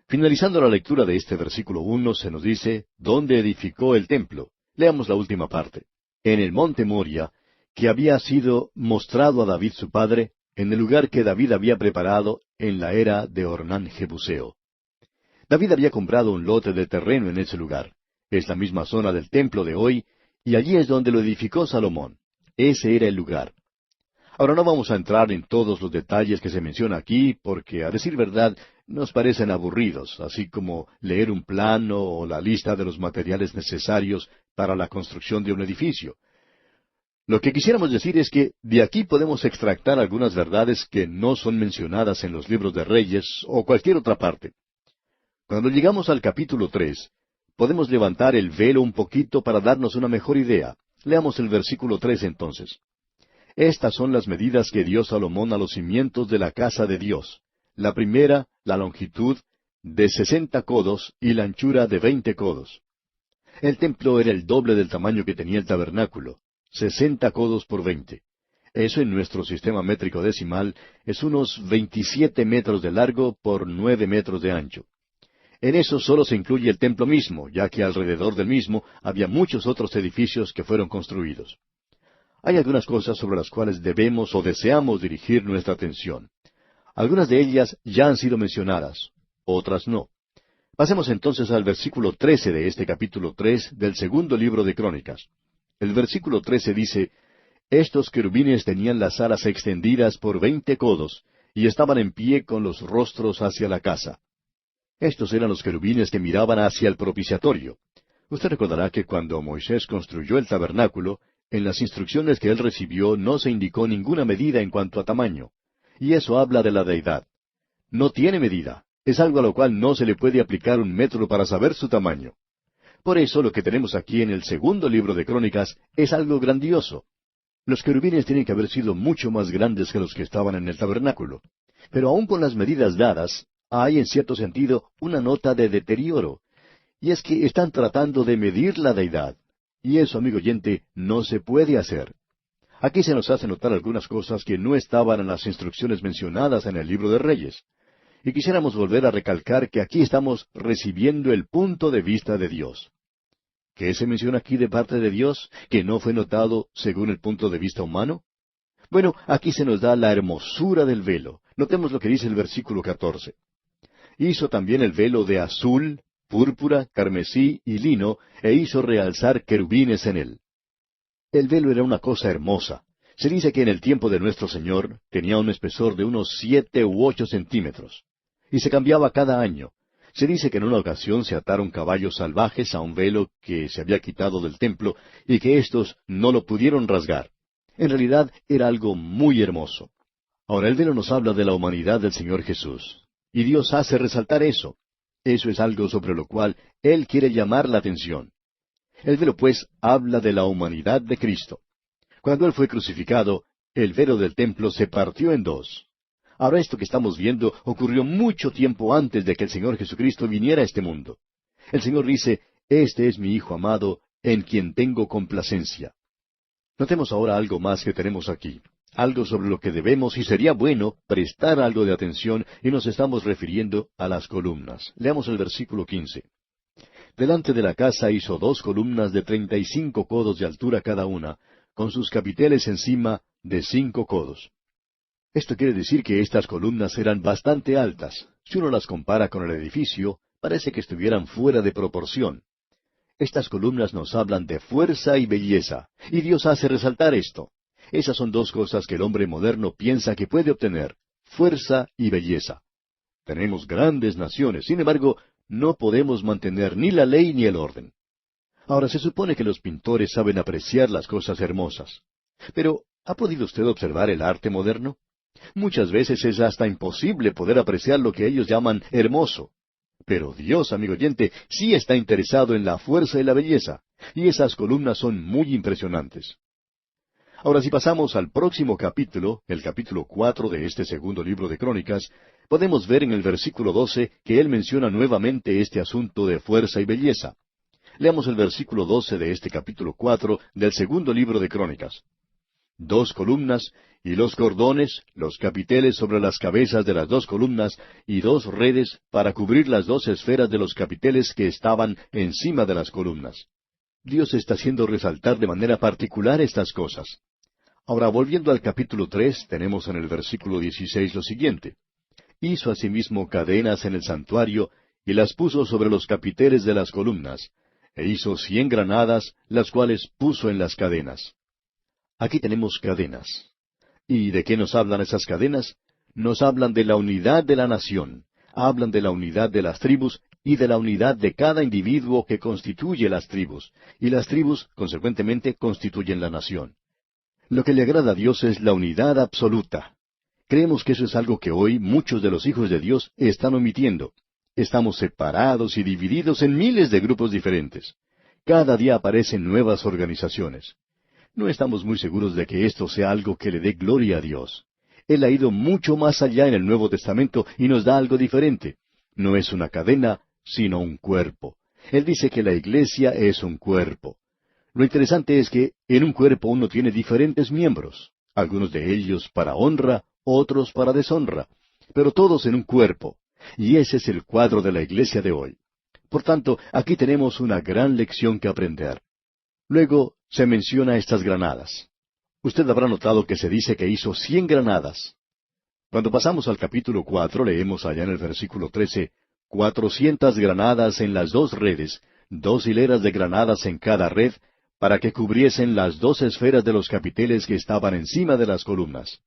Finalizando la lectura de este versículo 1, se nos dice, ¿dónde edificó el templo? Leamos la última parte. en el monte Moria, que había sido mostrado a David su padre, en el lugar que David había preparado en la era de Ornán Jebuseo. David había comprado un lote de terreno en ese lugar. Es la misma zona del templo de hoy, y allí es donde lo edificó Salomón. Ese era el lugar. Ahora no vamos a entrar en todos los detalles que se menciona aquí, porque, a decir verdad, nos parecen aburridos, así como leer un plano o la lista de los materiales necesarios para la construcción de un edificio. Lo que quisiéramos decir es que de aquí podemos extractar algunas verdades que no son mencionadas en los libros de Reyes o cualquier otra parte. Cuando llegamos al capítulo 3, podemos levantar el velo un poquito para darnos una mejor idea. Leamos el versículo 3 entonces. Estas son las medidas que dio Salomón a los cimientos de la casa de Dios. La primera, la longitud, de 60 codos, y la anchura de 20 codos. El templo era el doble del tamaño que tenía el tabernáculo, 60 codos por 20. Eso en nuestro sistema métrico decimal es unos 27 metros de largo por 9 metros de ancho. En eso solo se incluye el templo mismo, ya que alrededor del mismo había muchos otros edificios que fueron construidos. Hay algunas cosas sobre las cuales debemos o deseamos dirigir nuestra atención. Algunas de ellas ya han sido mencionadas, otras no. Pasemos entonces al versículo 13 de este capítulo 3 del segundo libro de Crónicas. El versículo 13 dice, «Estos querubines tenían las alas extendidas por 20 codos, y estaban en pie con los rostros hacia la casa». Estos eran los querubines que miraban hacia el propiciatorio. Usted recordará que cuando Moisés construyó el tabernáculo, en las instrucciones que él recibió no se indicó ninguna medida en cuanto a tamaño. Y eso habla de la deidad. No tiene medida. Es algo a lo cual no se le puede aplicar un metro para saber su tamaño. Por eso lo que tenemos aquí en el segundo libro de Crónicas es algo grandioso. Los querubines tienen que haber sido mucho más grandes que los que estaban en el tabernáculo. Pero aun con las medidas dadas, hay en cierto sentido una nota de deterioro. Y es que están tratando de medir la deidad. Y eso, amigo oyente, no se puede hacer. Aquí se nos hace notar algunas cosas que no estaban en las instrucciones mencionadas en el libro de Reyes. Y quisiéramos volver a recalcar que aquí estamos recibiendo el punto de vista de Dios. ¿Qué se menciona aquí de parte de Dios que no fue notado según el punto de vista humano? Bueno, aquí se nos da la hermosura del velo. Notemos lo que dice el versículo 14. Hizo también el velo de azul, púrpura, carmesí y lino, e hizo realzar querubines en él. El velo era una cosa hermosa. Se dice que en el tiempo de nuestro Señor tenía un espesor de unos 7 u 8 centímetros. Y se cambiaba cada año. Se dice que en una ocasión se ataron caballos salvajes a un velo que se había quitado del templo y que éstos no lo pudieron rasgar. En realidad era algo muy hermoso. Ahora el velo nos habla de la humanidad del Señor Jesús. Y Dios hace resaltar eso. Eso es algo sobre lo cual Él quiere llamar la atención. El velo, pues, habla de la humanidad de Cristo. Cuando Él fue crucificado, el velo del templo se partió en dos. Ahora esto que estamos viendo ocurrió mucho tiempo antes de que el Señor Jesucristo viniera a este mundo. El Señor dice, «Este es mi Hijo amado, en quien tengo complacencia». Notemos ahora algo más que tenemos aquí. Algo sobre lo que debemos, y sería bueno, prestar algo de atención, y nos estamos refiriendo a las columnas. Leamos el versículo 15. Delante de la casa hizo 2 columnas de 35 codos de altura cada una, con sus capiteles encima de 5 codos. Esto quiere decir que estas columnas eran bastante altas. Si uno las compara con el edificio, parece que estuvieran fuera de proporción. Estas columnas nos hablan de fuerza y belleza, y Dios hace resaltar esto. Esas son 2 cosas que el hombre moderno piensa que puede obtener, fuerza y belleza. Tenemos grandes naciones, sin embargo, no podemos mantener ni la ley ni el orden. Ahora, se supone que los pintores saben apreciar las cosas hermosas. Pero, ¿ha podido usted observar el arte moderno? Muchas veces es hasta imposible poder apreciar lo que ellos llaman hermoso. Pero Dios, amigo oyente, sí está interesado en la fuerza y la belleza, y esas columnas son muy impresionantes. Ahora, si pasamos al próximo capítulo, el capítulo 4 de este segundo libro de Crónicas, podemos ver en el versículo 12 que él menciona nuevamente este asunto de fuerza y belleza. Leamos el versículo 12 de este capítulo 4 del segundo libro de Crónicas. 2 columnas, y los cordones, los capiteles sobre las cabezas de las 2 columnas, y 2 redes para cubrir las 2 esferas de los capiteles que estaban encima de las columnas. Dios está haciendo resaltar de manera particular estas cosas. Ahora, volviendo al capítulo 3, tenemos en el versículo 16 lo siguiente. Hizo asimismo cadenas en el santuario, y las puso sobre los capiteles de las columnas, e hizo 100 granadas, las cuales puso en las cadenas. Aquí tenemos cadenas. ¿Y de qué nos hablan esas cadenas? Nos hablan de la unidad de la nación, hablan de la unidad de las tribus y de la unidad de cada individuo que constituye las tribus, y las tribus, consecuentemente, constituyen la nación. Lo que le agrada a Dios es la unidad absoluta. Creemos que eso es algo que hoy muchos de los hijos de Dios están omitiendo. Estamos separados y divididos en miles de grupos diferentes. Cada día aparecen nuevas organizaciones. No estamos muy seguros de que esto sea algo que le dé gloria a Dios. Él ha ido mucho más allá en el Nuevo Testamento y nos da algo diferente. No es una cadena, sino un cuerpo. Él dice que la iglesia es un cuerpo. Lo interesante es que en un cuerpo uno tiene diferentes miembros, algunos de ellos para honra, otros para deshonra, pero todos en un cuerpo. Y ese es el cuadro de la iglesia de hoy. Por tanto, aquí tenemos una gran lección que aprender. Luego se menciona estas granadas. Usted habrá notado que se dice que hizo 100 granadas. Cuando pasamos al capítulo 4, leemos allá en el versículo 13, 400 granadas en las 2 redes, 2 hileras de granadas en cada red, para que cubriesen las 2 esferas de los capiteles que estaban encima de las columnas.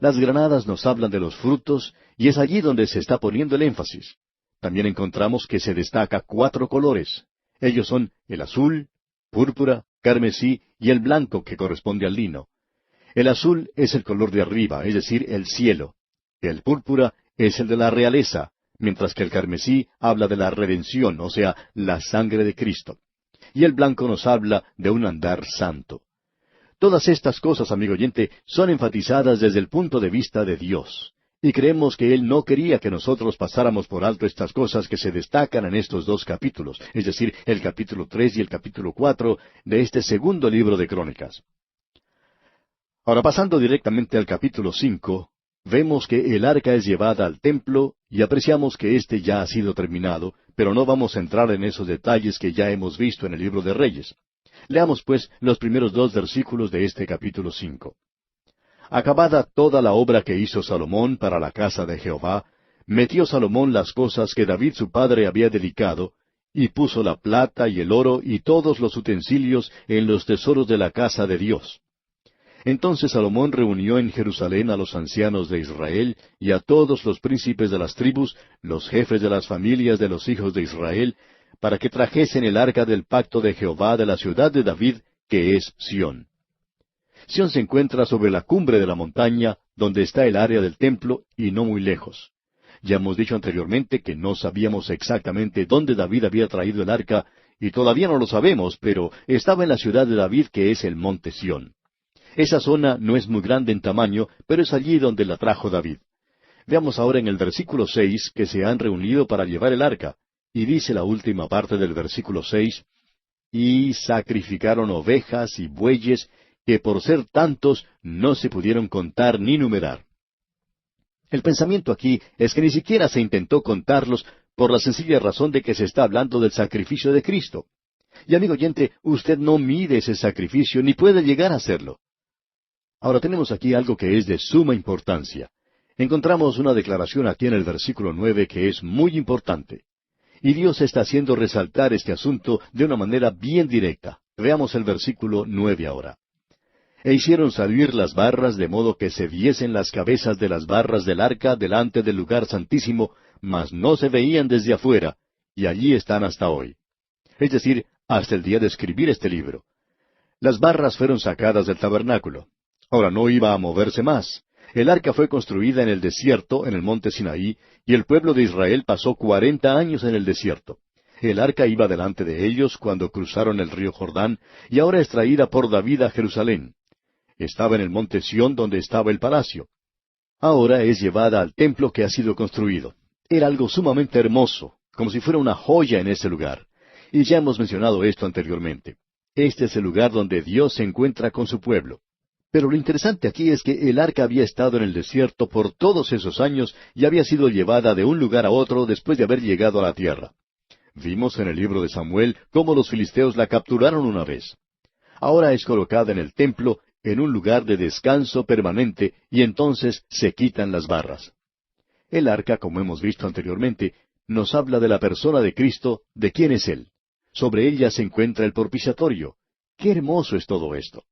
Las granadas nos hablan de los frutos, y es allí donde se está poniendo el énfasis. También encontramos que se destaca 4 colores. Ellos son el azul, púrpura, carmesí y el blanco que corresponde al lino. El azul es el color de arriba, es decir, el cielo. El púrpura es el de la realeza, mientras que el carmesí habla de la redención, o sea, la sangre de Cristo. Y el blanco nos habla de un andar santo. Todas estas cosas, amigo oyente, son enfatizadas desde el punto de vista de Dios. Y creemos que Él no quería que nosotros pasáramos por alto estas cosas que se destacan en estos 2 capítulos, es decir, el capítulo 3 y el capítulo 4 de este segundo libro de Crónicas. Ahora, pasando directamente al capítulo 5, vemos que el arca es llevada al templo y apreciamos que éste ya ha sido terminado, pero no vamos a entrar en esos detalles que ya hemos visto en el libro de Reyes. Leamos, pues, los primeros 2 versículos de este capítulo 5. Acabada toda la obra que hizo Salomón para la casa de Jehová, metió Salomón las cosas que David su padre había dedicado, y puso la plata y el oro y todos los utensilios en los tesoros de la casa de Dios. Entonces Salomón reunió en Jerusalén a los ancianos de Israel y a todos los príncipes de las tribus, los jefes de las familias de los hijos de Israel, para que trajesen el arca del pacto de Jehová de la ciudad de David, que es Sión. Sión se encuentra sobre la cumbre de la montaña, donde está el área del templo, y no muy lejos. Ya hemos dicho anteriormente que no sabíamos exactamente dónde David había traído el arca, y todavía no lo sabemos, pero estaba en la ciudad de David, que es el monte Sión. Esa zona no es muy grande en tamaño, pero es allí donde la trajo David. Veamos ahora en el versículo 6 que se han reunido para llevar el arca, y dice la última parte del versículo 6, y sacrificaron ovejas y bueyes, que por ser tantos no se pudieron contar ni numerar. El pensamiento aquí es que ni siquiera se intentó contarlos por la sencilla razón de que se está hablando del sacrificio de Cristo. Y amigo oyente, usted no mide ese sacrificio ni puede llegar a hacerlo. Ahora tenemos aquí algo que es de suma importancia. Encontramos una declaración aquí en el versículo 9 que es muy importante. Y Dios está haciendo resaltar este asunto de una manera bien directa. Veamos el versículo 9 ahora. E hicieron salir las barras de modo que se viesen las cabezas de las barras del arca delante del lugar santísimo, mas no se veían desde afuera, y allí están hasta hoy. Es decir, hasta el día de escribir este libro. Las barras fueron sacadas del tabernáculo. Ahora no iba a moverse más. El arca fue construida en el desierto, en el monte Sinaí, y el pueblo de Israel pasó 40 años en el desierto. El arca iba delante de ellos cuando cruzaron el río Jordán, y ahora es traída por David a Jerusalén. Estaba en el monte Sión donde estaba el palacio. Ahora es llevada al templo que ha sido construido. Era algo sumamente hermoso, como si fuera una joya en ese lugar. Y ya hemos mencionado esto anteriormente. Este es el lugar donde Dios se encuentra con su pueblo. Pero lo interesante aquí es que el arca había estado en el desierto por todos esos años y había sido llevada de un lugar a otro después de haber llegado a la tierra. Vimos en el libro de Samuel cómo los filisteos la capturaron una vez. Ahora es colocada en el templo, en un lugar de descanso permanente, y entonces se quitan las barras. El arca, como hemos visto anteriormente, nos habla de la persona de Cristo, de quién es Él. Sobre ella se encuentra el propiciatorio. ¡Qué hermoso es todo esto!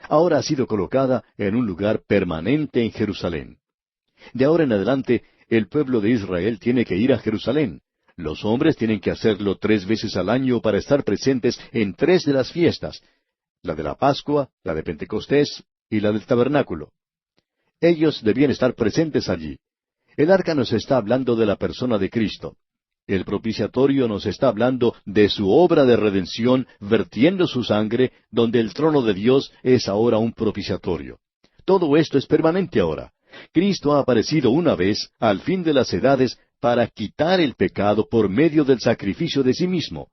Ahora ha sido colocada en un lugar permanente en Jerusalén. De ahora en adelante, el pueblo de Israel tiene que ir a Jerusalén. Los hombres tienen que hacerlo 3 veces al año para estar presentes en 3 de las fiestas, la de la Pascua, la de Pentecostés y la del Tabernáculo. Ellos debían estar presentes allí. El arca nos está hablando de la persona de Cristo. El propiciatorio nos está hablando de su obra de redención, vertiendo su sangre, donde el trono de Dios es ahora un propiciatorio. Todo esto es permanente ahora. Cristo ha aparecido una vez, al fin de las edades, para quitar el pecado por medio del sacrificio de sí mismo.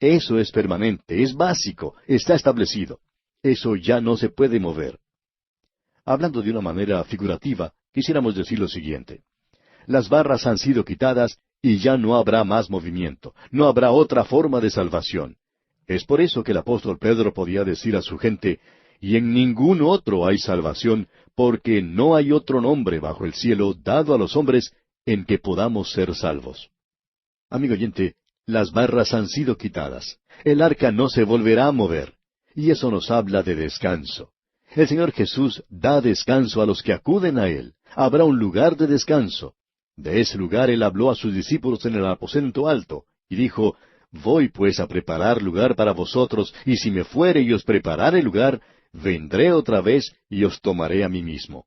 Eso es permanente, es básico, está establecido. Eso ya no se puede mover. Hablando de una manera figurativa, quisiéramos decir lo siguiente. Las barras han sido quitadas y ya no habrá más movimiento, no habrá otra forma de salvación. Es por eso que el apóstol Pedro podía decir a su gente, y en ningún otro hay salvación, porque no hay otro nombre bajo el cielo dado a los hombres en que podamos ser salvos. Amigo oyente, las barras han sido quitadas. El arca no se volverá a mover. Y eso nos habla de descanso. El Señor Jesús da descanso a los que acuden a Él. Habrá un lugar de descanso. De ese lugar Él habló a sus discípulos en el aposento alto, y dijo, Voy pues a preparar lugar para vosotros, y si me fuere y os preparare lugar, vendré otra vez y os tomaré a mí mismo.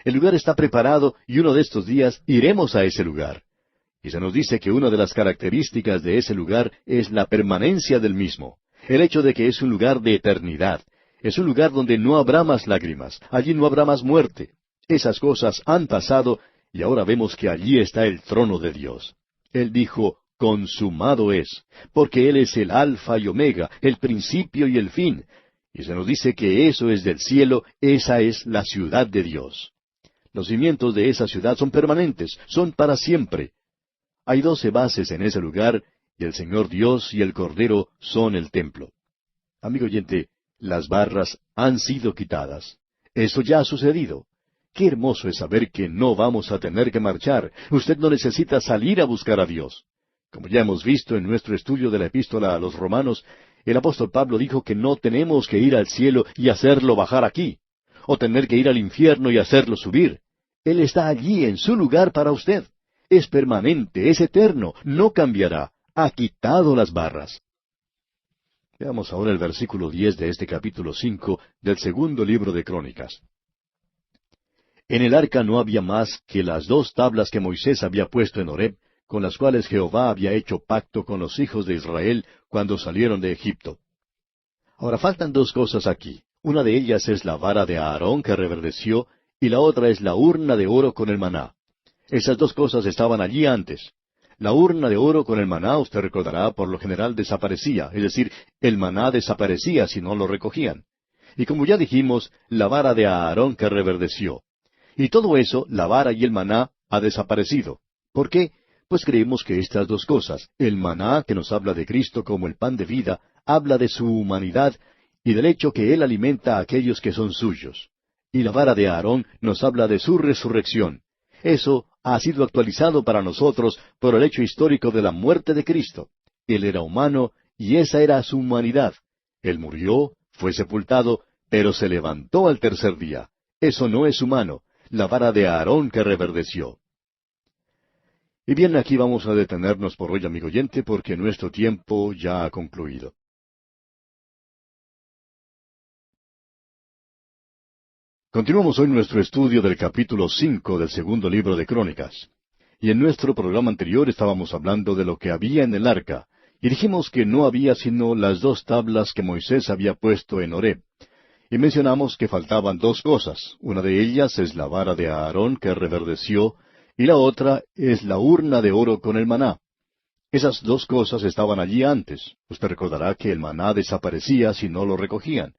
El lugar está preparado y uno de estos días iremos a ese lugar. Y se nos dice que una de las características de ese lugar es la permanencia del mismo, el hecho de que es un lugar de eternidad, es un lugar donde no habrá más lágrimas, allí no habrá más muerte. Esas cosas han pasado y ahora vemos que allí está el trono de Dios. Él dijo, consumado es, porque Él es el Alfa y Omega, el principio y el fin. Y se nos dice que eso es del cielo, esa es la ciudad de Dios. Los cimientos de esa ciudad son permanentes, son para siempre. Hay 12 bases en ese lugar, y el Señor Dios y el Cordero son el templo. Amigo oyente, las barras han sido quitadas. Eso ya ha sucedido. Qué hermoso es saber que no vamos a tener que marchar. Usted no necesita salir a buscar a Dios. Como ya hemos visto en nuestro estudio de la epístola a los Romanos, el apóstol Pablo dijo que no tenemos que ir al cielo y hacerlo bajar aquí, o tener que ir al infierno y hacerlo subir. Él está allí en su lugar para usted. Es permanente, es eterno, no cambiará. Ha quitado las barras. Veamos ahora el versículo 10 de este capítulo 5 del segundo libro de Crónicas. En el arca no había más que las 2 tablas que Moisés había puesto en Horeb, con las cuales Jehová había hecho pacto con los hijos de Israel cuando salieron de Egipto. Ahora faltan 2 cosas aquí. Una de ellas es la vara de Aarón que reverdeció, y la otra es la urna de oro con el maná. Esas 2 cosas estaban allí antes. La urna de oro con el maná, usted recordará, por lo general desaparecía, es decir, el maná desaparecía si no lo recogían. Y como ya dijimos, la vara de Aarón que reverdeció. Y todo eso, la vara y el maná, ha desaparecido. ¿Por qué? Pues creemos que estas 2 cosas, el maná, que nos habla de Cristo como el pan de vida, habla de su humanidad y del hecho que Él alimenta a aquellos que son suyos. Y la vara de Aarón nos habla de su resurrección. Eso ha sido actualizado para nosotros por el hecho histórico de la muerte de Cristo. Él era humano y esa era su humanidad. Él murió, fue sepultado, pero se levantó al tercer día. Eso no es humano, la vara de Aarón que reverdeció. Y bien, aquí vamos a detenernos por hoy, amigo oyente, porque nuestro tiempo ya ha concluido. Continuamos hoy nuestro estudio del capítulo 5 del segundo libro de Crónicas. Y en nuestro programa anterior estábamos hablando de lo que había en el arca, y dijimos que no había sino las 2 tablas que Moisés había puesto en Horeb. Y mencionamos que faltaban 2 cosas. Una de ellas es la vara de Aarón que reverdeció, y la otra es la urna de oro con el maná. Esas 2 cosas estaban allí antes. Usted recordará que el maná desaparecía si no lo recogían.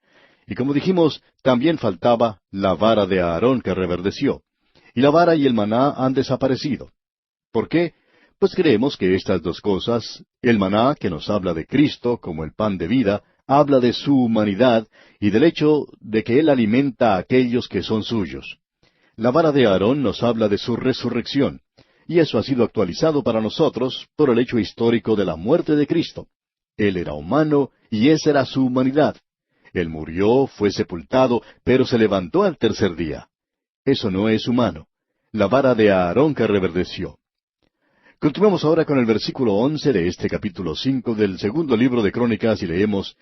Y como dijimos, también faltaba la vara de Aarón que reverdeció. Y la vara y el maná han desaparecido. ¿Por qué? Pues creemos que estas dos cosas, el maná, que nos habla de Cristo como el pan de vida, habla de su humanidad y del hecho de que Él alimenta a aquellos que son suyos. La vara de Aarón nos habla de su resurrección, y eso ha sido actualizado para nosotros por el hecho histórico de la muerte de Cristo. Él era humano y esa era su humanidad. Él murió, fue sepultado, pero se levantó al tercer día. Eso no es humano. La vara de Aarón que reverdeció. Continuamos ahora con el versículo 11 de este capítulo 5 del segundo libro de Crónicas y leemos: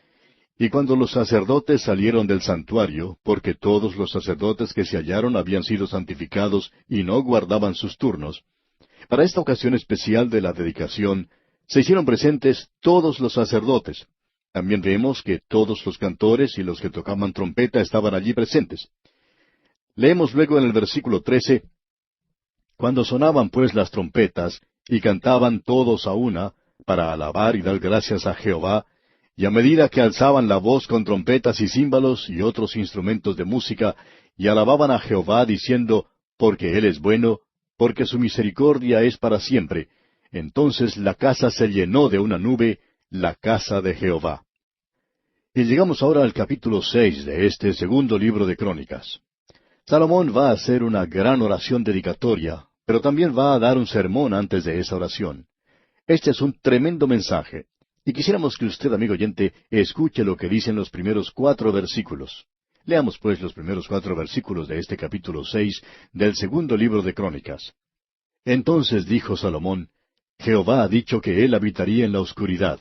Y cuando los sacerdotes salieron del santuario, porque todos los sacerdotes que se hallaron habían sido santificados y no guardaban sus turnos, para esta ocasión especial de la dedicación, se hicieron presentes todos los sacerdotes. También vemos que todos los cantores y los que tocaban trompeta estaban allí presentes. Leemos luego en el versículo 13: Cuando sonaban pues las trompetas, y cantaban todos a una, para alabar y dar gracias a Jehová, y a medida que alzaban la voz con trompetas y címbalos y otros instrumentos de música, y alababan a Jehová diciendo: Porque Él es bueno, porque su misericordia es para siempre, entonces la casa se llenó de una nube, la casa de Jehová. Y llegamos ahora al capítulo 6 de este segundo libro de Crónicas. Salomón va a hacer una gran oración dedicatoria, pero también va a dar un sermón antes de esa oración. Este es un tremendo mensaje, y quisiéramos que usted, amigo oyente, escuche lo que dicen los primeros 4 versículos. Leamos pues los primeros 4 versículos de este capítulo 6 del segundo libro de Crónicas. Entonces dijo Salomón: Jehová ha dicho que él habitaría en la oscuridad.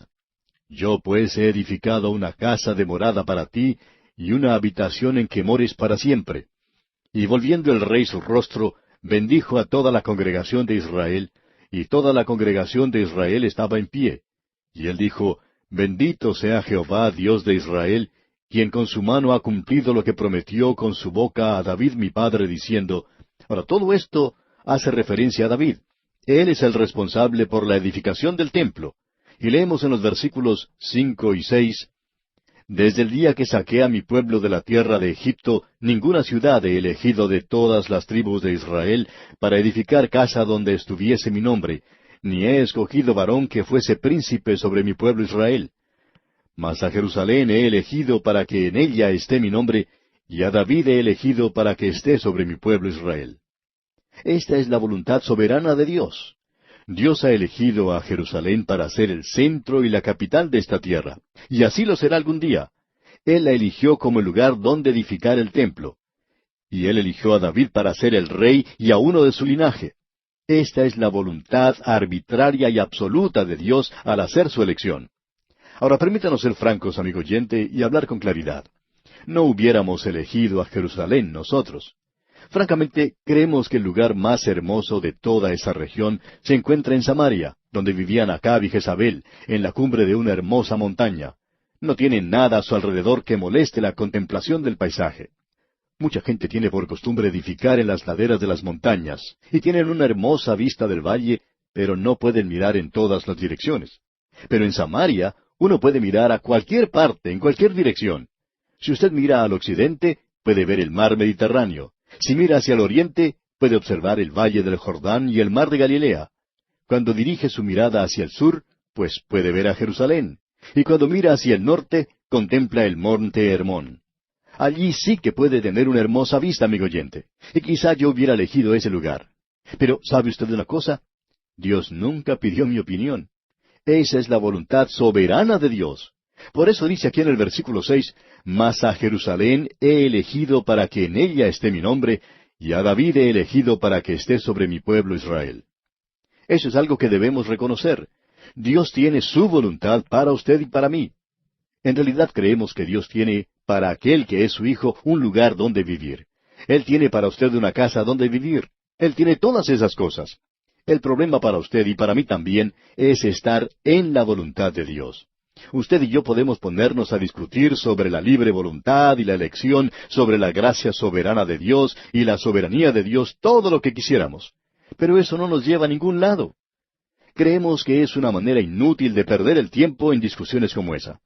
Yo pues he edificado una casa de morada para ti, y una habitación en que mores para siempre. Y volviendo el rey su rostro, bendijo a toda la congregación de Israel, y toda la congregación de Israel estaba en pie. Y él dijo: Bendito sea Jehová, Dios de Israel, quien con su mano ha cumplido lo que prometió con su boca a David mi padre, diciendo... Ahora, todo esto hace referencia a David. Él es el responsable por la edificación del templo. Y leemos en los versículos 5 y 6, Desde el día que saqué a mi pueblo de la tierra de Egipto, ninguna ciudad he elegido de todas las tribus de Israel para edificar casa donde estuviese mi nombre, ni he escogido varón que fuese príncipe sobre mi pueblo Israel. Mas a Jerusalén he elegido para que en ella esté mi nombre, y a David he elegido para que esté sobre mi pueblo Israel. Esta es la voluntad soberana de Dios. Dios ha elegido a Jerusalén para ser el centro y la capital de esta tierra, y así lo será algún día. Él la eligió como el lugar donde edificar el templo. Y Él eligió a David para ser el rey y a uno de su linaje. Esta es la voluntad arbitraria y absoluta de Dios al hacer su elección. Ahora permítanos ser francos, amigo oyente, y hablar con claridad. No hubiéramos elegido a Jerusalén nosotros. Francamente, creemos que el lugar más hermoso de toda esa región se encuentra en Samaria, donde vivían Acab y Jezabel, en la cumbre de una hermosa montaña. No tienen nada a su alrededor que moleste la contemplación del paisaje. Mucha gente tiene por costumbre edificar en las laderas de las montañas, y tienen una hermosa vista del valle, pero no pueden mirar en todas las direcciones. Pero en Samaria, uno puede mirar a cualquier parte, en cualquier dirección. Si usted mira al occidente, puede ver el mar Mediterráneo. Si mira hacia el oriente, puede observar el valle del Jordán y el mar de Galilea. Cuando dirige su mirada hacia el sur, pues puede ver a Jerusalén. Y cuando mira hacia el norte, contempla el monte Hermón. Allí sí que puede tener una hermosa vista, amigo oyente. Y quizá yo hubiera elegido ese lugar. Pero, ¿sabe usted una cosa? Dios nunca pidió mi opinión. Esa es la voluntad soberana de Dios. Por eso dice aquí en el versículo 6, Mas a Jerusalén he elegido para que en ella esté mi nombre, y a David he elegido para que esté sobre mi pueblo Israel. Eso es algo que debemos reconocer. Dios tiene su voluntad para usted y para mí. En realidad creemos que Dios tiene para aquel que es su hijo un lugar donde vivir. Él tiene para usted una casa donde vivir. Él tiene todas esas cosas. El problema para usted y para mí también es estar en la voluntad de Dios. Usted y yo podemos ponernos a discutir sobre la libre voluntad y la elección, sobre la gracia soberana de Dios y la soberanía de Dios, todo lo que quisiéramos. Pero eso no nos lleva a ningún lado. Creemos que es una manera inútil de perder el tiempo en discusiones como esa.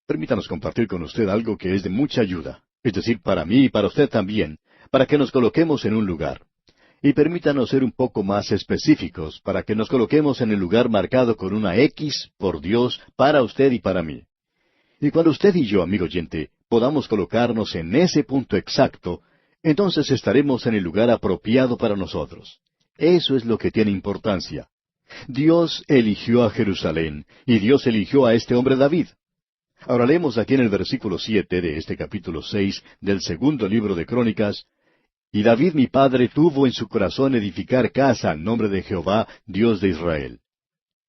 Permítanos compartir con usted algo que es de mucha ayuda, es decir, para mí y para usted también, para que nos coloquemos en un lugar. Y permítanos ser un poco más específicos para que nos coloquemos en el lugar marcado con una X por Dios para usted y para mí. Y cuando usted y yo, amigo oyente, podamos colocarnos en ese punto exacto, entonces estaremos en el lugar apropiado para nosotros. Eso es lo que tiene importancia. Dios eligió a Jerusalén, y Dios eligió a este hombre David. Ahora leemos aquí en el versículo 7 de este capítulo 6 del segundo libro de Crónicas: Y David mi padre tuvo en su corazón edificar casa al nombre de Jehová, Dios de Israel.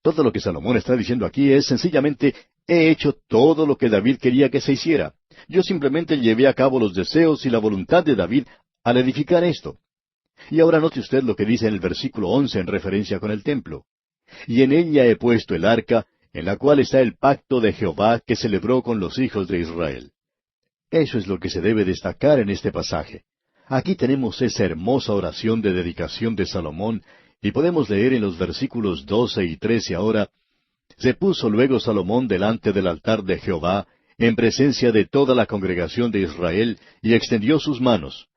Todo lo que Salomón está diciendo aquí es sencillamente: he hecho todo lo que David quería que se hiciera. Yo simplemente llevé a cabo los deseos y la voluntad de David al edificar esto. Y ahora note usted lo que dice en el versículo 11 en referencia con el templo. Y en ella he puesto el arca, en la cual está el pacto de Jehová que celebró con los hijos de Israel. Eso es lo que se debe destacar en este pasaje. Aquí tenemos esa hermosa oración de dedicación de Salomón, y podemos leer en los versículos 12 y 13 ahora: Se puso luego Salomón delante del altar de Jehová, en presencia de toda la congregación de Israel, y extendió sus manos.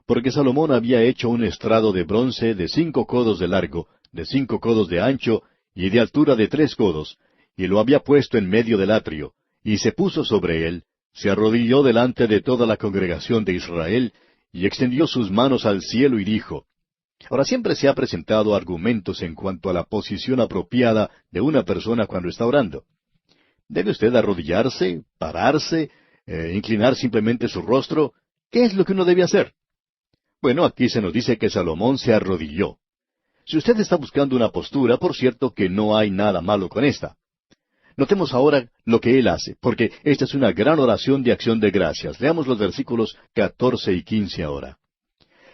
Porque Salomón había hecho un estrado de bronce de 5 codos de largo, de 5 codos de ancho, y de altura de 3 codos, y lo había puesto en medio del atrio, y se puso sobre él, se arrodilló delante de toda la congregación de Israel, y extendió sus manos al cielo y dijo. Ahora, siempre se ha presentado argumentos en cuanto a la posición apropiada de una persona cuando está orando. ¿Debe usted arrodillarse, pararse, inclinar simplemente su rostro? ¿Qué es lo que uno debe hacer? Bueno, aquí se nos dice que Salomón se arrodilló. Si usted está buscando una postura, por cierto que no hay nada malo con esta. Notemos ahora lo que él hace, porque esta es una gran oración de acción de gracias. Leamos los versículos 14 y 15 ahora.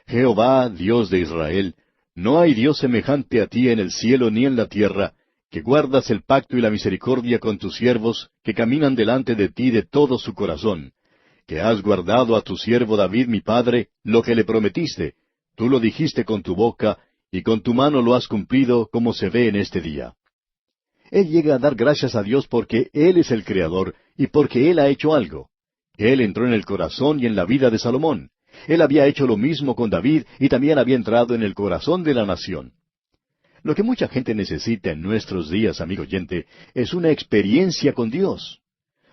Jehová, Dios de Israel, no hay Dios semejante a ti en el cielo ni en la tierra, que guardas el pacto y la misericordia con tus siervos, que caminan delante de ti de todo su corazón, que has guardado a tu siervo David mi padre lo que le prometiste, tú lo dijiste con tu boca, y con tu mano lo has cumplido, como se ve en este día. Él llega a dar gracias a Dios porque Él es el Creador y porque Él ha hecho algo. Él entró en el corazón y en la vida de Salomón. Él había hecho lo mismo con David y también había entrado en el corazón de la nación. Lo que mucha gente necesita en nuestros días, amigo oyente, es una experiencia con Dios.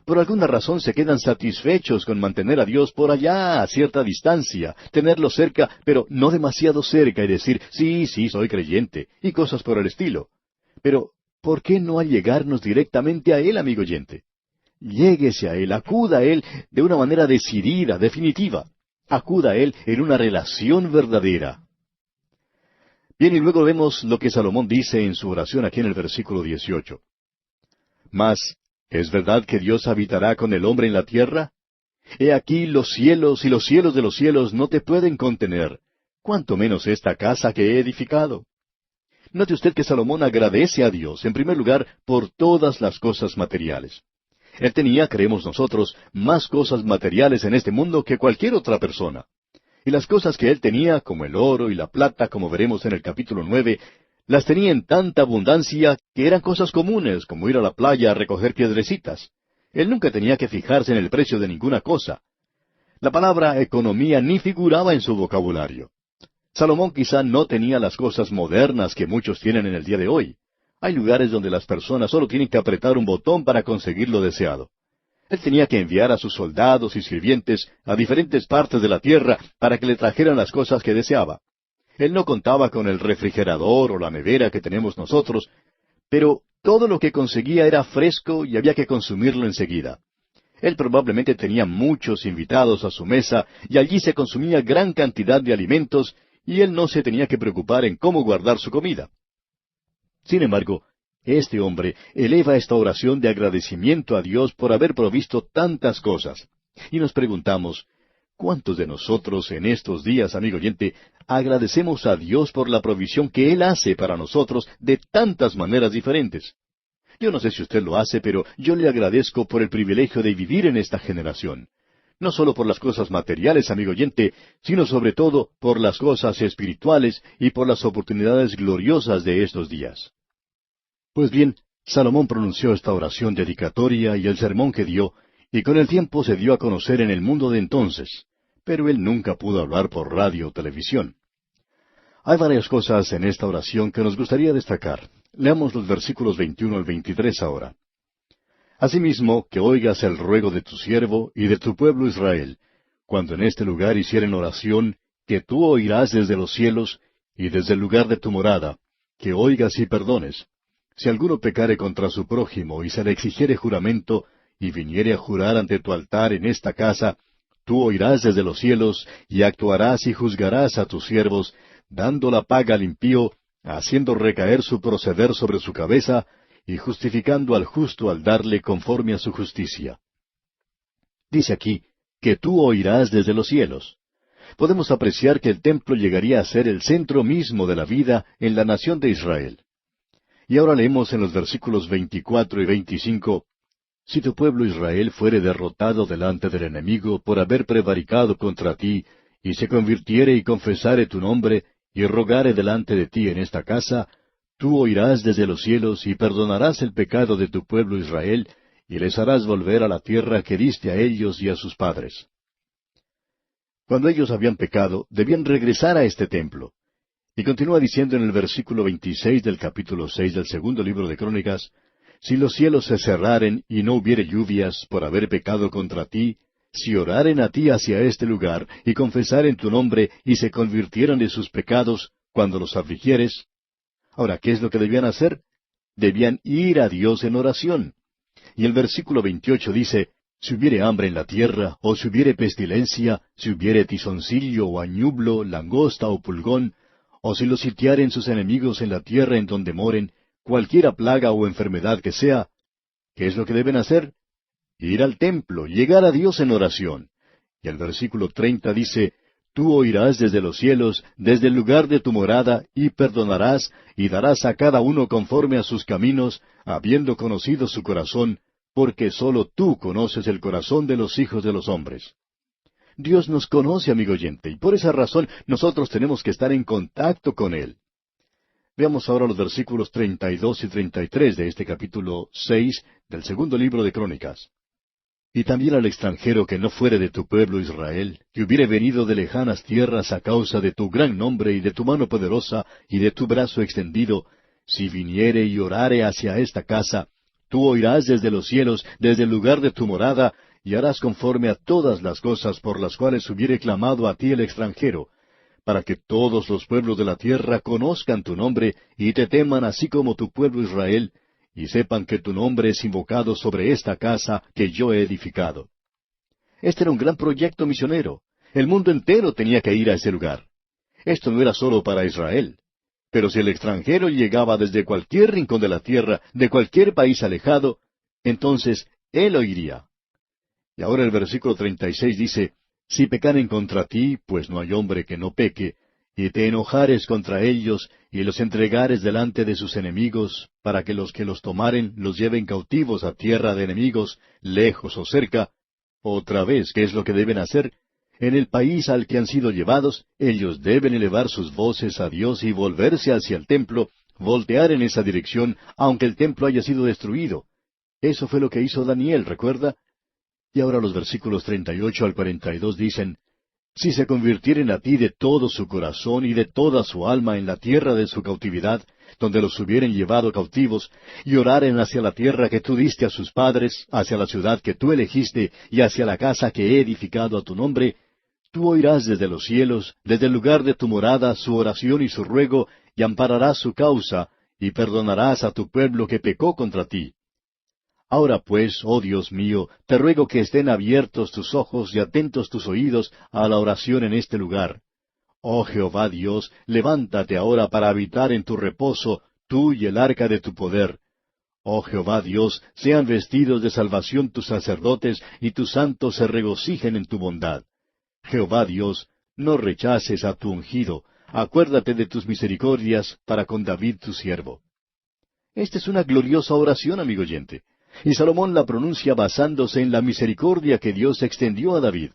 Por alguna razón se quedan satisfechos con mantener a Dios por allá, a cierta distancia, tenerlo cerca, pero no demasiado cerca, y decir, sí, soy creyente, y cosas por el estilo. Pero, ¿por qué no allegarnos directamente a Él, amigo oyente? Lléguese a Él, acuda a Él de una manera decidida, definitiva. Acuda a Él en una relación verdadera. Bien, y luego vemos lo que Salomón dice en su oración aquí en el versículo 18. Mas, ¿es verdad que Dios habitará con el hombre en la tierra? He aquí los cielos y los cielos de los cielos no te pueden contener, cuanto menos esta casa que he edificado. Note usted que Salomón agradece a Dios, en primer lugar, por todas las cosas materiales. Él tenía, creemos nosotros, más cosas materiales en este mundo que cualquier otra persona. Y las cosas que él tenía, como el oro y la plata, como veremos en el capítulo 9, las tenía en tanta abundancia que eran cosas comunes, como ir a la playa a recoger piedrecitas. Él nunca tenía que fijarse en el precio de ninguna cosa. La palabra economía ni figuraba en su vocabulario. Salomón quizá no tenía las cosas modernas que muchos tienen en el día de hoy. Hay lugares donde las personas solo tienen que apretar un botón para conseguir lo deseado. Él tenía que enviar a sus soldados y sirvientes a diferentes partes de la tierra para que le trajeran las cosas que deseaba. Él no contaba con el refrigerador o la nevera que tenemos nosotros, pero todo lo que conseguía era fresco y había que consumirlo enseguida. Él probablemente tenía muchos invitados a su mesa y allí se consumía gran cantidad de alimentos y él no se tenía que preocupar en cómo guardar su comida. Sin embargo, este hombre eleva esta oración de agradecimiento a Dios por haber provisto tantas cosas. Y nos preguntamos, ¿cuántos de nosotros en estos días, amigo oyente, agradecemos a Dios por la provisión que Él hace para nosotros de tantas maneras diferentes? Yo no sé si usted lo hace, pero yo le agradezco por el privilegio de vivir en esta generación. No solo por las cosas materiales, amigo oyente, sino sobre todo por las cosas espirituales y por las oportunidades gloriosas de estos días. Pues bien, Salomón pronunció esta oración dedicatoria y el sermón que dio, y con el tiempo se dio a conocer en el mundo de entonces, pero él nunca pudo hablar por radio o televisión. Hay varias cosas en esta oración que nos gustaría destacar. Leamos los versículos 21 al 23 ahora. Asimismo, que oigas el ruego de tu siervo y de tu pueblo Israel, cuando en este lugar hicieren oración, que tú oirás desde los cielos y desde el lugar de tu morada, que oigas y perdones. Si alguno pecare contra su prójimo y se le exigiere juramento, y viniere a jurar ante tu altar en esta casa, tú oirás desde los cielos, y actuarás y juzgarás a tus siervos, dando la paga al impío, haciendo recaer su proceder sobre su cabeza, y justificando al justo al darle conforme a su justicia. Dice aquí, que tú oirás desde los cielos. Podemos apreciar que el templo llegaría a ser el centro mismo de la vida en la nación de Israel. Y ahora leemos en los versículos 24 y 25, si tu pueblo Israel fuere derrotado delante del enemigo por haber prevaricado contra ti, y se convirtiere y confesare tu nombre, y rogare delante de ti en esta casa, tú oirás desde los cielos y perdonarás el pecado de tu pueblo Israel, y les harás volver a la tierra que diste a ellos y a sus padres. Cuando ellos habían pecado, debían regresar a este templo. Y continúa diciendo en el versículo 26 del capítulo 6 del segundo libro de Crónicas, si los cielos se cerraren y no hubiere lluvias por haber pecado contra ti, si oraren a ti hacia este lugar, y confesaren tu nombre, y se convirtieran de sus pecados, cuando los afligieres. Ahora, ¿qué es lo que debían hacer? Debían ir a Dios en oración. Y el versículo 28 dice, si hubiere hambre en la tierra, o si hubiere pestilencia, si hubiere tizoncillo o añublo, langosta o pulgón, o si los sitiaren sus enemigos en la tierra en donde moren, cualquiera plaga o enfermedad que sea, ¿qué es lo que deben hacer? Ir al templo, llegar a Dios en oración. Y el versículo 30 dice, tú oirás desde los cielos, desde el lugar de tu morada, y perdonarás, y darás a cada uno conforme a sus caminos, habiendo conocido su corazón, porque sólo tú conoces el corazón de los hijos de los hombres. Dios nos conoce, amigo oyente, y por esa razón nosotros tenemos que estar en contacto con Él. Veamos ahora los versículos 32 y 33 de este capítulo 6 del segundo libro de Crónicas. Y también al extranjero que no fuere de tu pueblo Israel, que hubiere venido de lejanas tierras a causa de tu gran nombre y de tu mano poderosa y de tu brazo extendido, si viniere y orare hacia esta casa, tú oirás desde los cielos, desde el lugar de tu morada, y harás conforme a todas las cosas por las cuales hubiere clamado a ti el extranjero, para que todos los pueblos de la tierra conozcan tu nombre y te teman así como tu pueblo Israel, y sepan que tu nombre es invocado sobre esta casa que yo he edificado. Este era un gran proyecto misionero. El mundo entero tenía que ir a ese lugar. Esto no era solo para Israel. Pero si el extranjero llegaba desde cualquier rincón de la tierra, de cualquier país alejado, entonces él oiría. Y ahora el versículo 36 dice, si pecaren contra ti, pues no hay hombre que no peque, y te enojares contra ellos, y los entregares delante de sus enemigos, para que los tomaren los lleven cautivos a tierra de enemigos, lejos o cerca, otra vez, ¿qué es lo que deben hacer? En el país al que han sido llevados, ellos deben elevar sus voces a Dios y volverse hacia el templo, voltear en esa dirección, aunque el templo haya sido destruido. Eso fue lo que hizo Daniel, ¿recuerda? Y ahora los versículos 38 al 42 dicen, si se convirtieren a ti de todo su corazón y de toda su alma en la tierra de su cautividad, donde los hubieren llevado cautivos, y oraren hacia la tierra que tú diste a sus padres, hacia la ciudad que tú elegiste, y hacia la casa que he edificado a tu nombre, tú oirás desde los cielos, desde el lugar de tu morada, su oración y su ruego, y ampararás su causa, y perdonarás a tu pueblo que pecó contra ti. Ahora pues, oh Dios mío, te ruego que estén abiertos tus ojos y atentos tus oídos a la oración en este lugar. Oh Jehová Dios, levántate ahora para habitar en tu reposo, tú y el arca de tu poder. Oh Jehová Dios, sean vestidos de salvación tus sacerdotes, y tus santos se regocijen en tu bondad. Jehová Dios, no rechaces a tu ungido, acuérdate de tus misericordias para con David tu siervo. Esta es una gloriosa oración, amigo oyente. Y Salomón la pronuncia basándose en la misericordia que Dios extendió a David.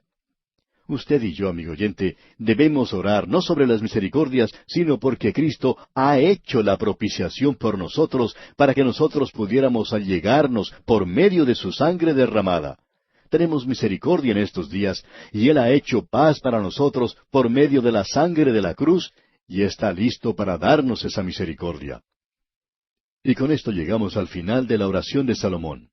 Usted y yo, amigo oyente, debemos orar no sobre las misericordias, sino porque Cristo ha hecho la propiciación por nosotros para que nosotros pudiéramos allegarnos por medio de su sangre derramada. Tenemos misericordia en estos días, y Él ha hecho paz para nosotros por medio de la sangre de la cruz, y está listo para darnos esa misericordia. Y con esto llegamos al final de la oración de Salomón.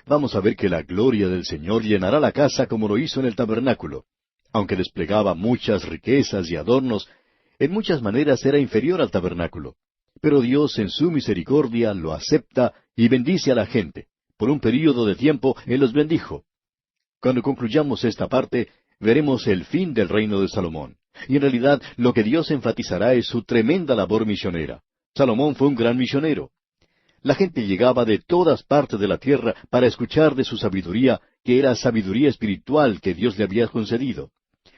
Vamos a ver que la gloria del Señor llenará la casa como lo hizo en el tabernáculo. Aunque desplegaba muchas riquezas y adornos, en muchas maneras era inferior al tabernáculo. Pero Dios en su misericordia lo acepta y bendice a la gente. Por un período de tiempo Él los bendijo. Cuando concluyamos esta parte, veremos el fin del reino de Salomón. Y en realidad lo que Dios enfatizará es su tremenda labor misionera. Salomón fue un gran misionero. La gente llegaba de todas partes de la tierra para escuchar de su sabiduría, que era sabiduría espiritual que Dios le había concedido.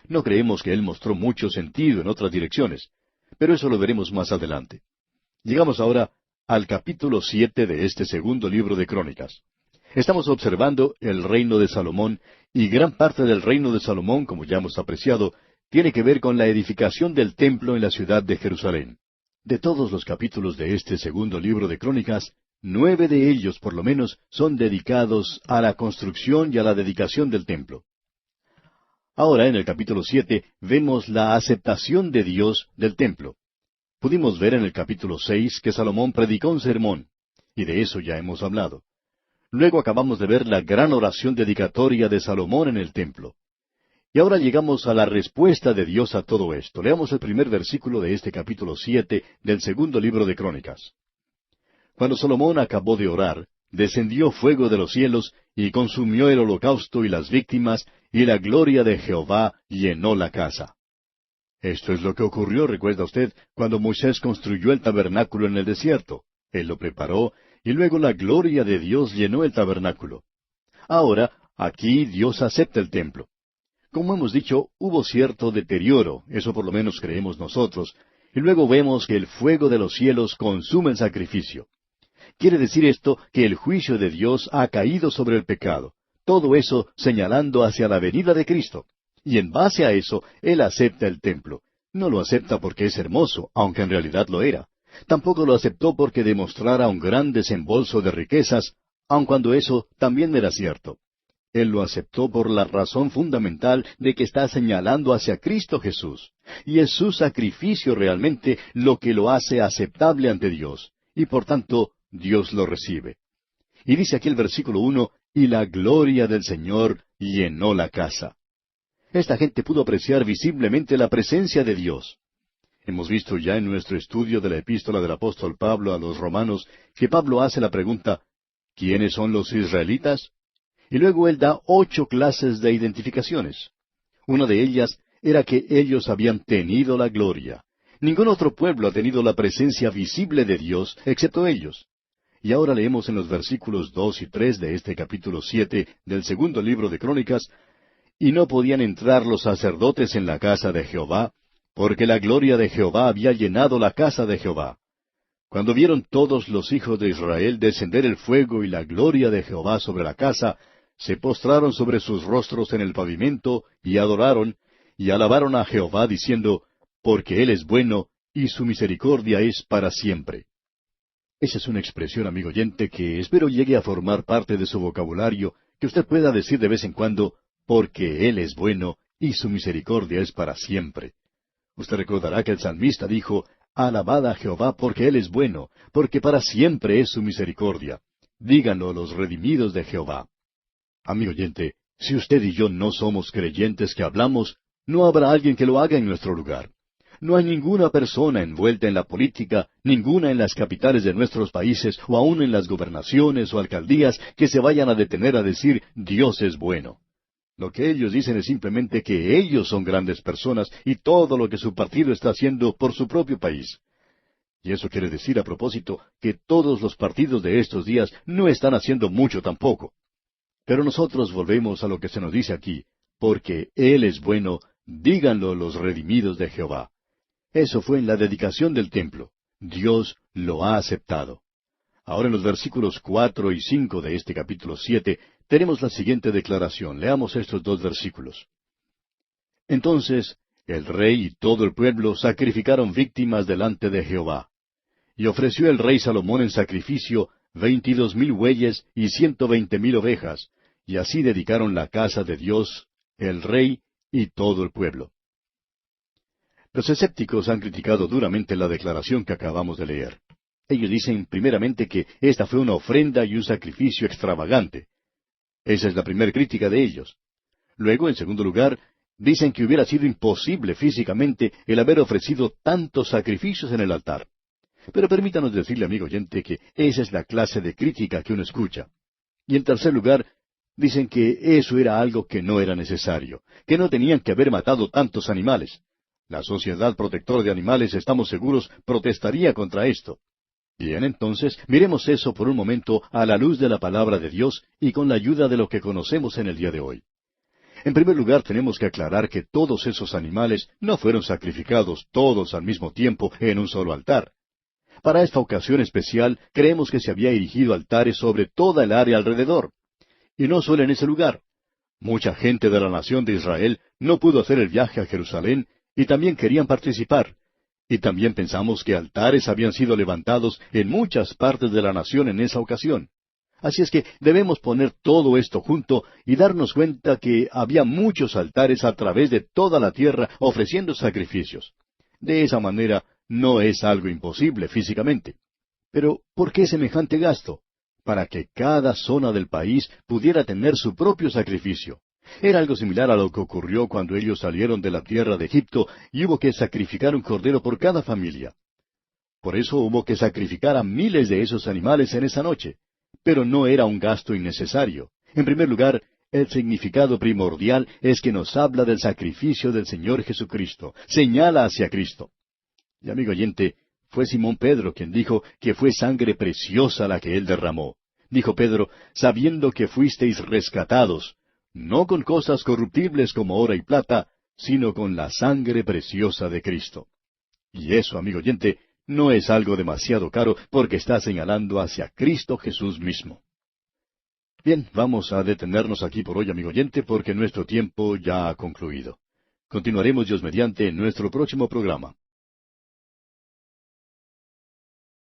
No creemos que él mostró mucho sentido en otras direcciones, pero eso lo veremos más adelante. Llegamos ahora al capítulo 7 de este segundo libro de Crónicas. Estamos observando el reino de Salomón, y gran parte del reino de Salomón, como ya hemos apreciado, tiene que ver con la edificación del templo en la ciudad de Jerusalén. De todos los capítulos de este segundo libro de Crónicas, 9 de ellos, por lo menos, son dedicados a la construcción y a la dedicación del templo. Ahora, en el capítulo 7, vemos la aceptación de Dios del templo. Pudimos ver en el capítulo 6 que Salomón predicó un sermón, y de eso ya hemos hablado. Luego acabamos de ver la gran oración dedicatoria de Salomón en el templo. Y ahora llegamos a la respuesta de Dios a todo esto. Leamos el primer versículo de este capítulo 7 del segundo libro de Crónicas. Cuando Salomón acabó de orar, descendió fuego de los cielos y consumió el holocausto y las víctimas, y la gloria de Jehová llenó la casa. Esto es lo que ocurrió, recuerda usted, cuando Moisés construyó el tabernáculo en el desierto. Él lo preparó, y luego la gloria de Dios llenó el tabernáculo. Ahora, aquí Dios acepta el templo. Como hemos dicho, hubo cierto deterioro, eso por lo menos creemos nosotros, y luego vemos que el fuego de los cielos consume el sacrificio. Quiere decir esto que el juicio de Dios ha caído sobre el pecado, todo eso señalando hacia la venida de Cristo. Y en base a eso, Él acepta el templo. No lo acepta porque es hermoso, aunque en realidad lo era. Tampoco lo aceptó porque demostrara un gran desembolso de riquezas, aun cuando eso también era cierto. Él lo aceptó por la razón fundamental de que está señalando hacia Cristo Jesús. Y es su sacrificio realmente lo que lo hace aceptable ante Dios. Y por tanto, Dios lo recibe. Y dice aquí el versículo 1, y la gloria del Señor llenó la casa. Esta gente pudo apreciar visiblemente la presencia de Dios. Hemos visto ya en nuestro estudio de la epístola del apóstol Pablo a los romanos que Pablo hace la pregunta, ¿quiénes son los israelitas? Y luego él da 8 clases de identificaciones. Una de ellas era que ellos habían tenido la gloria. Ningún otro pueblo ha tenido la presencia visible de Dios excepto ellos. Y ahora leemos en los versículos 2 y 3 de este capítulo 7 del segundo libro de Crónicas, y no podían entrar los sacerdotes en la casa de Jehová, porque la gloria de Jehová había llenado la casa de Jehová. Cuando vieron todos los hijos de Israel descender el fuego y la gloria de Jehová sobre la casa, se postraron sobre sus rostros en el pavimento, y adoraron, y alabaron a Jehová, diciendo, porque Él es bueno, y su misericordia es para siempre. Esa es una expresión, amigo oyente, que espero llegue a formar parte de su vocabulario, que usted pueda decir de vez en cuando, porque Él es bueno, y su misericordia es para siempre. Usted recordará que el salmista dijo, alabad a Jehová porque Él es bueno, porque para siempre es su misericordia. Díganlo los redimidos de Jehová. Amigo oyente, si usted y yo no somos creyentes que hablamos, no habrá alguien que lo haga en nuestro lugar. No hay ninguna persona envuelta en la política, ninguna en las capitales de nuestros países, o aun en las gobernaciones o alcaldías, que se vayan a detener a decir, Dios es bueno. Lo que ellos dicen es simplemente que ellos son grandes personas y todo lo que su partido está haciendo por su propio país. Y eso quiere decir, a propósito, que todos los partidos de estos días no están haciendo mucho tampoco. Pero nosotros volvemos a lo que se nos dice aquí, porque Él es bueno, díganlo los redimidos de Jehová. Eso fue en la dedicación del templo. Dios lo ha aceptado. Ahora en los versículos 4 y 5 de este capítulo 7 tenemos la siguiente declaración. Leamos estos 2 versículos. Entonces el rey y todo el pueblo sacrificaron víctimas delante de Jehová. Y ofreció el rey Salomón en sacrificio 22,000 bueyes y 120,000 ovejas, y así dedicaron la casa de Dios, el rey y todo el pueblo. Los escépticos han criticado duramente la declaración que acabamos de leer. Ellos dicen primeramente que esta fue una ofrenda y un sacrificio extravagante. Esa es la primera crítica de ellos. Luego, en segundo lugar, dicen que hubiera sido imposible físicamente el haber ofrecido tantos sacrificios en el altar. Pero permítanos decirle, amigo oyente, que esa es la clase de crítica que uno escucha. Y en tercer lugar, dicen que eso era algo que no era necesario, que no tenían que haber matado tantos animales. La Sociedad Protectora de Animales, estamos seguros, protestaría contra esto. Bien, entonces, miremos eso por un momento a la luz de la palabra de Dios y con la ayuda de lo que conocemos en el día de hoy. En primer lugar, tenemos que aclarar que todos esos animales no fueron sacrificados todos al mismo tiempo en un solo altar. Para esta ocasión especial, creemos que se había erigido altares sobre toda el área alrededor. Y no solo en ese lugar. Mucha gente de la nación de Israel no pudo hacer el viaje a Jerusalén y también querían participar. Y también pensamos que altares habían sido levantados en muchas partes de la nación en esa ocasión. Así es que debemos poner todo esto junto y darnos cuenta que había muchos altares a través de toda la tierra ofreciendo sacrificios. De esa manera no es algo imposible físicamente. Pero, ¿por qué semejante gasto? Para que cada zona del país pudiera tener su propio sacrificio. Era algo similar a lo que ocurrió cuando ellos salieron de la tierra de Egipto y hubo que sacrificar un cordero por cada familia. Por eso hubo que sacrificar a miles de esos animales en esa noche. Pero no era un gasto innecesario. En primer lugar, el significado primordial es que nos habla del sacrificio del Señor Jesucristo, señala hacia Cristo. Y amigo oyente, fue Simón Pedro quien dijo que fue sangre preciosa la que él derramó. Dijo Pedro, sabiendo que fuisteis rescatados, no con cosas corruptibles como oro y plata, sino con la sangre preciosa de Cristo. Y eso, amigo oyente, no es algo demasiado caro porque está señalando hacia Cristo Jesús mismo. Bien, vamos a detenernos aquí por hoy, amigo oyente, porque nuestro tiempo ya ha concluido. Continuaremos Dios mediante en nuestro próximo programa.